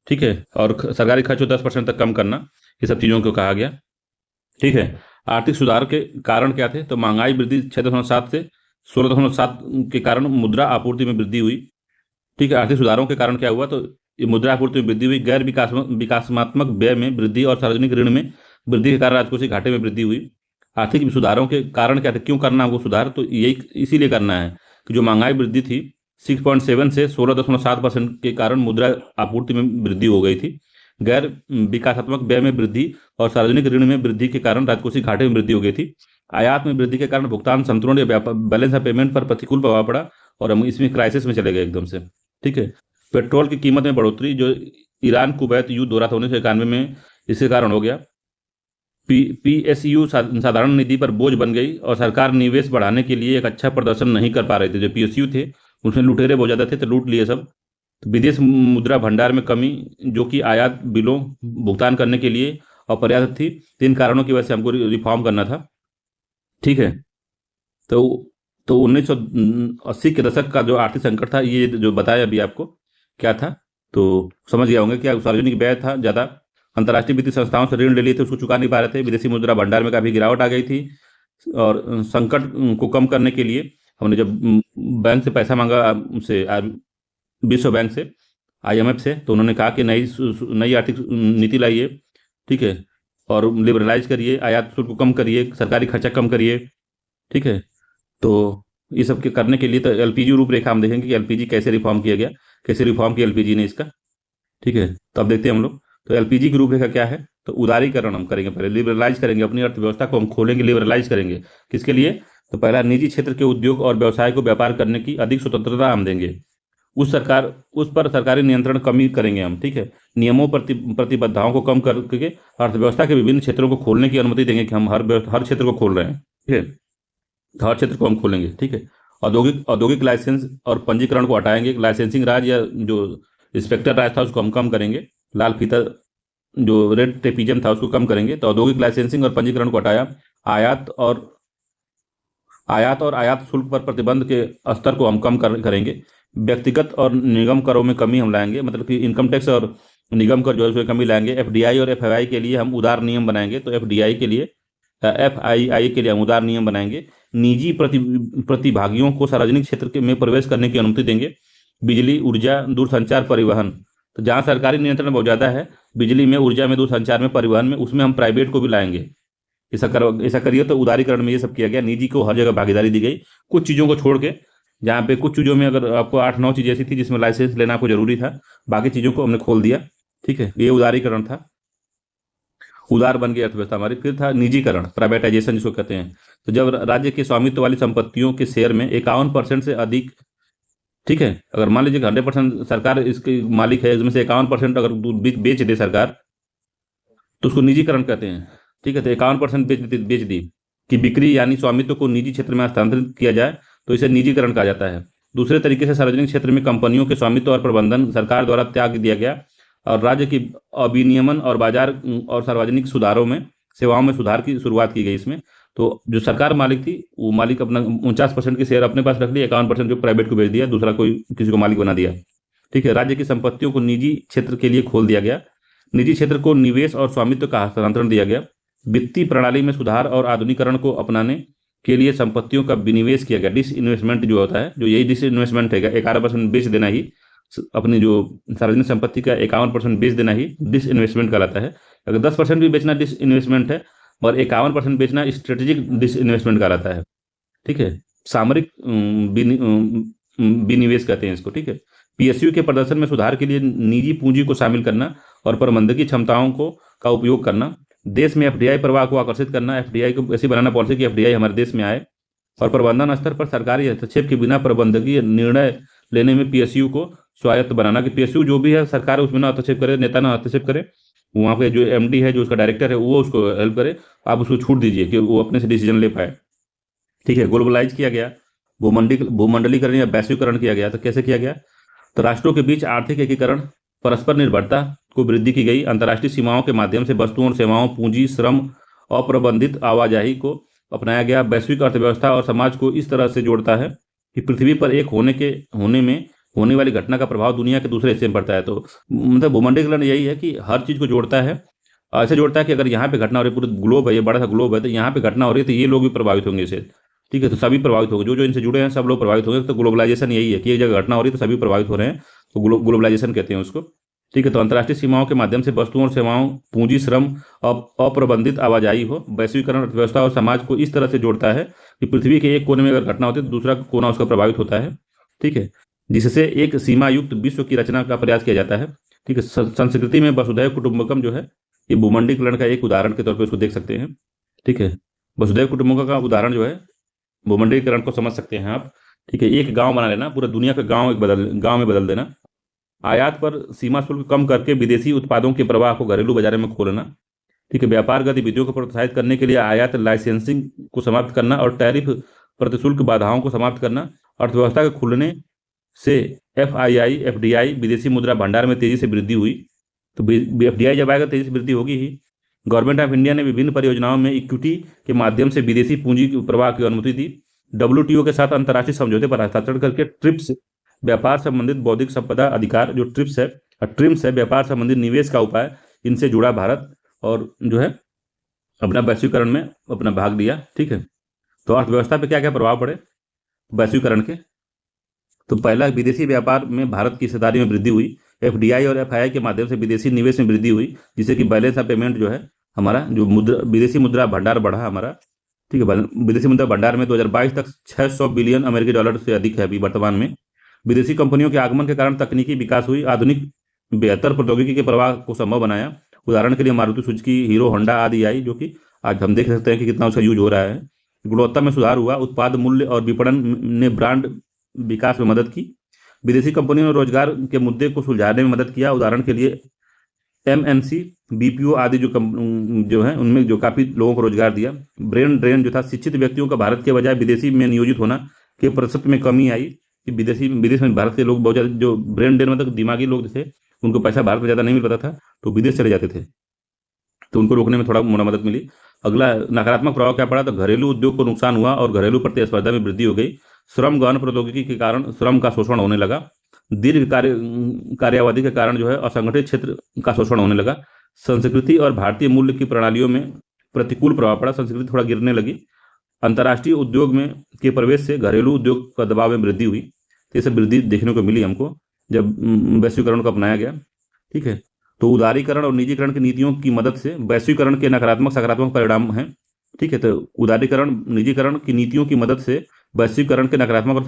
ठीक है, और सरकारी खर्च को 10% तक कम करना। ये सब चीज़ों को कहा गया, ठीक है। आर्थिक सुधार के कारण क्या थे? तो महंगाई वृद्धि 6.7 से 16.7 के कारण मुद्रा आपूर्ति में वृद्धि हुई, ठीक है। आर्थिक सुधारों के कारण क्या हुआ? तो ये मुद्रा आपूर्ति में वृद्धि हुई, गैर विकासात्मक व्यय में वृद्धि और सार्वजनिक ऋण में वृद्धि के कारण राजकोषीय घाटे में वृद्धि हुई। आर्थिक सुधारों के कारण क्या थे? क्यों करना हमको सुधार? तो यही इसीलिए करना है कि जो महंगाई वृद्धि थी 6.7 से 16.7% के कारण मुद्रा आपूर्ति में वृद्धि हो गई थी। गैर विकासात्मक व्यय में वृद्धि और सार्वजनिक ऋण में वृद्धि के कारण राजकोषीय घाटे में वृद्धि हो गई थी। आयात में वृद्धि के कारण भुगतान संतुलन या बैलेंस ऑफ पेमेंट पर प्रतिकूल प्रभाव पड़ा और हम इसमें क्राइसिस में चले गए एकदम से, ठीक है। पेट्रोल की कीमत में बढ़ोतरी जो ईरान कुवैत युद्ध हो रहा था 1991 में, इसके कारण हो गया। पीएसयू साधारण निधि पर बोझ बन गई और सरकार निवेश बढ़ाने के लिए एक अच्छा प्रदर्शन नहीं कर पा रहे थे। जो पीएसयू थे उसमें लुटेरे बहुत ज़्यादा थे, तो लूट लिए सब। तो विदेश मुद्रा भंडार में कमी जो कि आयात बिलों भुगतान करने के लिए अपर्याप्त थी। 3 कारणों की वजह से हमको रिफॉर्म करना था, ठीक है। तो 1980 के दशक का जो आर्थिक संकट था, ये जो बताया अभी आपको क्या था, तो समझ गया होंगे। क्या सार्वजनिक व्यय था ज़्यादा, अंतर्राष्ट्रीय वित्तीय संस्थाओं से ऋण ले लिए थे, उसको चुका नहीं पा रहे थे, विदेशी मुद्रा भंडार में काफ़ी गिरावट आ गई थी। और संकट को कम करने के लिए हमने जब बैंक से पैसा मांगा, उनसे विश्व बैंक से, आईएमएफ से, तो उन्होंने कहा कि नई आर्थिक नीति लाइए, ठीक है, और लिबरलाइज करिए, आयात शुल्क को कम करिए, सरकारी खर्चा कम करिए, ठीक है। तो ये सब के करने के लिए तो एलपीजी रूपरेखा हम देखेंगे कि एलपीजी कैसे रिफॉर्म किया गया, कैसे रिफॉर्म किया एलपीजी ने इसका, ठीक है। तो अब देखते हैं हम लोग। तो एलपीजी की रूपरेखा क्या है? तो उदारीकरण हम करेंगे, पहले लिबरलाइज करेंगे, अपनी अर्थव्यवस्था को हम खोलेंगे, लिबरलाइज करेंगे। किसके लिए? तो पहला, निजी क्षेत्र के उद्योग और व्यवसाय को व्यापार करने की अधिक स्वतंत्रता हम देंगे। उस पर सरकारी नियंत्रण कमी करेंगे हम, ठीक है। नियमों प्रतिबद्धताओं को कम करके अर्थव्यवस्था के विभिन्न क्षेत्रों को खोलने की अनुमति देंगे कि हम हर क्षेत्र को खोल रहे हैं, ठीक है। तो हर क्षेत्र को हम खोलेंगे, ठीक है। औद्योगिक लाइसेंस और पंजीकरण को हटाएंगे। लाइसेंसिंग राज या जो इंस्पेक्टर राज था उसको हम कम करेंगे। लाल फीता जो रेड टेपिज्म था उसको कम करेंगे। तो औद्योगिक लाइसेंसिंग और पंजीकरण को हटाया। आयात और आयात शुल्क पर प्रतिबंध के स्तर को हम कम करेंगे। व्यक्तिगत और निगम करों में कमी हम लाएंगे, मतलब कि इनकम टैक्स और निगम कर जो है उसमें कमी लाएंगे। एफडीआई और एफआईआई के लिए हम उदार नियम बनाएंगे। तो एफडीआई के लिए, एफआईआई के लिए हम उदार नियम बनाएंगे। निजी प्रतिभागियों को सार्वजनिक क्षेत्र में प्रवेश करने की अनुमति देंगे। बिजली, ऊर्जा, दूरसंचार, परिवहन, तो जहाँ सरकारी नियंत्रण बहुत ज़्यादा है, बिजली में, ऊर्जा में, दूरसंचार में, परिवहन में, उसमें हम प्राइवेट को भी लाएंगे। ऐसा करिए। तो उदारीकरण में ये सब किया गया। निजी को हर जगह भागीदारी दी गई, कुछ चीज़ों को छोड़ के। जहाँ पे कुछ चीज़ों में अगर आपको 8-9 चीज़ ऐसी थी जिसमें लाइसेंस लेना आपको जरूरी था, बाकी चीज़ों को हमने खोल दिया, ठीक है। ये उदारीकरण था, उदार बन गई अर्थव्यवस्था हमारी। फिर था निजीकरण, प्राइवेटाइजेशन जिसको कहते हैं। तो जब राज्य के स्वामित्व वाली संपत्तियों के शेयर में 51% से अधिक ठीक है। अगर मान लीजिए कि 100% सरकार इसकी मालिक है, इसमें से 51% अगर दूध बेच दे सरकार, तो उसको निजीकरण कहते हैं। ठीक है, तो 51% बेच दी कि बिक्री यानी स्वामित्व को निजी क्षेत्र में हस्तांतरित किया जाए, तो इसे निजीकरण कहा जाता है। दूसरे तरीके से सार्वजनिक क्षेत्र में कंपनियों के स्वामित्व और प्रबंधन सरकार द्वारा त्याग दिया गया और राज्य की अविनियमन और बाजार और सार्वजनिक सुधारों में सेवाओं में सुधार की शुरुआत की गई इसमें। तो जो सरकार मालिक थी, वो मालिक अपना 49% की शेयर अपने पास रख लिया, 51% जो प्राइवेट को बेच दिया, दूसरा कोई किसी को मालिक बना दिया। ठीक है, राज्य की संपत्तियों को निजी क्षेत्र के लिए खोल दिया गया। निजी क्षेत्र को निवेश और स्वामित्व का हस्तांतरण दिया गया। वित्तीय प्रणाली में सुधार और आधुनिकीकरण को अपनाने के लिए संपत्तियों का विनिवेश किया गया। डिस इन्वेस्टमेंट जो होता है, जो यही डिस इन्वेस्टमेंट है, 11% बेच देना ही, अपनी जो सार्वजनिक संपत्ति का 51% बेच देना ही डिस इन्वेस्टमेंट कहलाता है। अगर 10% भी बेचना डिस इन्वेस्टमेंट है, और 51% बेचना स्ट्रेटेजिक डिस इन्वेस्टमेंट कहलाता है। ठीक है, सामरिक विनिवेश कहते हैं इसको। ठीक है, पीएसयू के प्रदर्शन में सुधार के लिए निजी पूंजी को शामिल करना और प्रबंधकीय क्षमताओं को का उपयोग करना, देश में एफडीआई प्रवाह को आकर्षित करना, एफडीआई को ऐसी बनाना पॉलिसी कि एफडीआई हमारे देश में आए, और प्रबंधन स्तर पर सरकारी हस्तक्षेप के बिना प्रबंधकीय निर्णय लेने में पीएसयू को स्वायत्त बनाना, कि पीएसयू जो भी है सरकार उसमें ना हस्तक्षेप करे, नेता ना हस्तक्षेप करे, वहाँ पे जो एमडी है, जो उसका डायरेक्टर है, वो उसको हेल्प करे, आप उसको छूट दीजिए कि वो अपने से डिसीजन ले पाए। ठीक है, ग्लोबलाइज किया गया, भूमंडलीकरण या वैश्वीकरण किया गया। तो कैसे किया गया? तो राष्ट्रों के बीच आर्थिक एकीकरण, परस्पर निर्भरता को वृद्धि की गई। अंतर्राष्ट्रीय सीमाओं के माध्यम से वस्तुओं और सेवाओं, पूंजी, श्रम, अप्रबंधित आवाजाही को अपनाया गया। वैश्विक अर्थव्यवस्था और समाज को इस तरह से जोड़ता है कि पृथ्वी पर एक होने में होने वाली घटना का प्रभाव दुनिया के दूसरे हिस्से में पड़ता है। तो मतलब भूमंडलीकरण यही है कि हर चीज़ को जोड़ता है, ऐसे जोड़ता है कि अगर यहाँ पे घटना हो रही है, पूरे ग्लोब है, ये बड़ा सा ग्लोब है, तो यहाँ पे घटना हो रही है तो ये लोग भी प्रभावित होंगे इससे। ठीक है, तो सभी प्रभावित होंगे, जो जो इनसे जुड़े हैं सब लोग प्रभावित होंगे। तो ग्लोबलाइजेशन यही है कि एक जगह घटना हो रही है तो सभी प्रभावित हो रहे हैं, तो ग्लोबलाइजेशन कहते हैं उसको। ठीक है, तो अंतर्राष्ट्रीय सीमाओं के माध्यम से वस्तुओं और सेवाओं, पूंजी, श्रम, अप्रबंधित आवाजाही हो। वैश्वीकरण अर्थव्यवस्था और समाज को इस तरह से जोड़ता है कि पृथ्वी के एक कोने में अगर घटना होती है तो दूसरा कोना उसका प्रभावित होता है। ठीक है, जिससे एक सीमा युक्त विश्व की रचना का प्रयास किया जाता है। ठीक है, संस्कृति में वसुधैव कुटुंबकम जो है, ये भूमंडलीकरण का एक उदाहरण के तौर पर उसको देख सकते हैं। ठीक है, वसुधैव कुटुंबकम का उदाहरण जो है, भूमंडलीकरण को समझ सकते हैं आप। ठीक है, एक गांव बना लेना, पूरा दुनिया का गांव गांव में बदल देना। आयात पर सीमा शुल्क कम करके विदेशी उत्पादों के प्रवाह को घरेलू बाजार में खोलना। ठीक है, व्यापार गतिविधियों को प्रोत्साहित करने के लिए आयात लाइसेंसिंग को समाप्त करना और टैरिफ प्रतिशुल्क बाधाओं को समाप्त करना। अर्थव्यवस्था के खुलने से एफडीआई विदेशी मुद्रा भंडार में तेजी से वृद्धि हुई। तो एफडीआई जब आएगा तेजी से वृद्धि होगी ही। गवर्नमेंट ऑफ इंडिया ने विभिन्न परियोजनाओं में इक्विटी के माध्यम से विदेशी पूंजी के प्रवाह की अनुमति दी। डब्ल्यूटीओ के साथ अंतर्राष्ट्रीय समझौते पर हस्ताक्षर करके ट्रिप्स, व्यापार संबंधित बौद्धिक संपदा अधिकार, जो ट्रिप्स है व्यापार संबंधित निवेश का उपाय, इनसे जुड़ा भारत, और जो है अपना वैश्वीकरण में अपना भाग लिया। ठीक है, तो अर्थव्यवस्था पे क्या क्या प्रभाव पड़े वैश्वीकरण के? तो पहला, विदेशी व्यापार में भारत की हिस्सेदारी में वृद्धि हुई। एफडीआई और एफआईआई के माध्यम से विदेशी निवेश में वृद्धि हुई, जिससे कि बैलेंस ऑफ पेमेंट जो है हमारा, जो विदेशी मुद्रा भंडार बढ़ा हमारा। ठीक है, विदेशी मुद्रा भंडार में 2022 तक 600 बिलियन अमेरिकी डॉलर से अधिक है अभी वर्तमान में। विदेशी कंपनियों के आगमन के कारण तकनीकी विकास हुई, आधुनिक बेहतर प्रौद्योगिकी के प्रवाह को संभव बनाया। उदाहरण के लिए मारुति सुजुकी, हीरो होंडा आदि आई, जो कि आज हम देख सकते हैं कि कितना उसका यूज हो रहा है। गुणवत्ता में सुधार हुआ, उत्पाद मूल्य और विपणन ने ब्रांड विकास में मदद की। विदेशी कंपनियों ने रोजगार के मुद्दे को सुलझाने में मदद किया। उदाहरण के लिए एमएनसी, बीपीओ आदि जो है उनमें जो काफ़ी लोगों को रोजगार दिया। ब्रेन ड्रेन जो था, शिक्षित व्यक्तियों का भारत के बजाय विदेशी में नियोजित होना के प्रतिशत में कमी आई, कि विदेश में भारत के लोग बहुत ज़्यादा, जो ब्रेन ड्रेन मतलब दिमागी लोग थे, उनको पैसा भारत में ज़्यादा नहीं मिल पाता था तो विदेश चले जाते थे, तो उनको रोकने में थोड़ा मोड़ा मदद मिली। अगला नकारात्मक प्रभाव क्या पड़ा? तो घरेलू उद्योग को नुकसान हुआ और घरेलू प्रतिस्पर्धा में वृद्धि हो गई। श्रम गहन प्रौद्योगिकी के कारण श्रम का शोषण होने लगा। दीर्घ कार्यावधि के कारण जो है असंगठित क्षेत्र का शोषण होने लगा। संस्कृति और भारतीय मूल्य की प्रणालियों में प्रतिकूल प्रभाव पड़ा, संस्कृति थोड़ा गिरने लगी। अंतर्राष्ट्रीय उद्योग में के प्रवेश से घरेलू उद्योग का दबाव में वृद्धि हुई। तो ये सब वृद्धि देखने को मिली हमको जब वैश्वीकरण को अपनाया गया। ठीक है, तो उदारीकरण और निजीकरण की नीतियों की मदद से वैश्वीकरण के नकारात्मक सकारात्मक परिणाम हैं। ठीक है, तो उदारीकरण निजीकरण की नीतियों की मदद से वैश्वीकरण के नकारात्मक और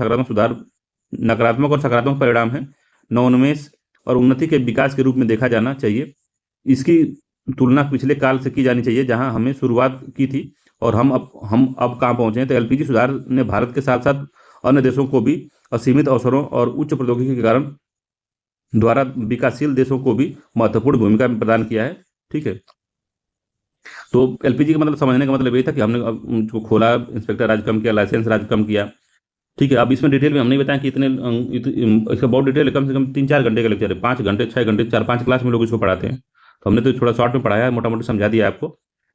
सकारात्मक परिणाम हैं। नवोन्मेष और उन्नति के विकास के रूप में देखा जाना चाहिए। इसकी तुलना पिछले काल से की जानी चाहिए, जहां हमने शुरुआत की थी और हम अब कहाँ पहुंचे हैं। तो एलपीजी सुधार ने भारत के साथ साथ अन्य देशों को भी असीमित अवसरों और उच्च प्रौद्योगिकी के कारण द्वारा विकासशील देशों को भी महत्वपूर्ण भूमिका प्रदान किया है। ठीक है, तो एलपीजी का मतलब समझने का मतलब ये था कि हमने अब उनको खोला, इंस्पेक्टर राज कम किया, लाइसेंस राज कम किया। ठीक है, अब इसमें डिटेल में हमने बताया कि इतने इसका बहुत डिटेल है, कम से कम 3-4 घंटे का लेक्चर है, 5 घंटे 6 घंटे 4-5 क्लास में लोग इसको पढ़ाते हैं। तो हमने तो थोड़ा शॉर्ट में पढ़ाया है, मोटा मोटी समझा दिया आपको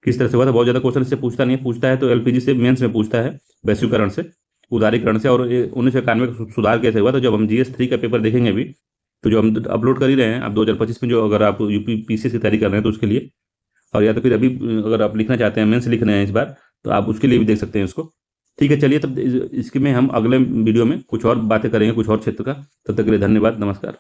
किस तरह से हुआ था। बहुत ज़्यादा क्वेश्चन इससे पूछता नहीं है, पूछता है तो एलपीजी से मेंस में पूछता है, वैश्वीकरण से, उदारीकरण से। और 1991 का सुधार कैसे हुआ, तो जब हम GS 3 का पेपर देखेंगे अभी, तो जो हम अपलोड कर ही रहे हैं अब 2025 में, जो अगर आप यूपी पीसीएस की तैयारी कर रहे हैं तो उसके लिए, और या तो फिर अभी अगर आप लिखना चाहते हैं, मेंस लिख रहे हैं इस बार, तो आप उसके लिए भी देख सकते हैं इसको। ठीक है, चलिए तब इसके में हम अगले वीडियो में कुछ और बातें करेंगे, कुछ और क्षेत्र का। तब तक के लिए धन्यवाद, नमस्कार।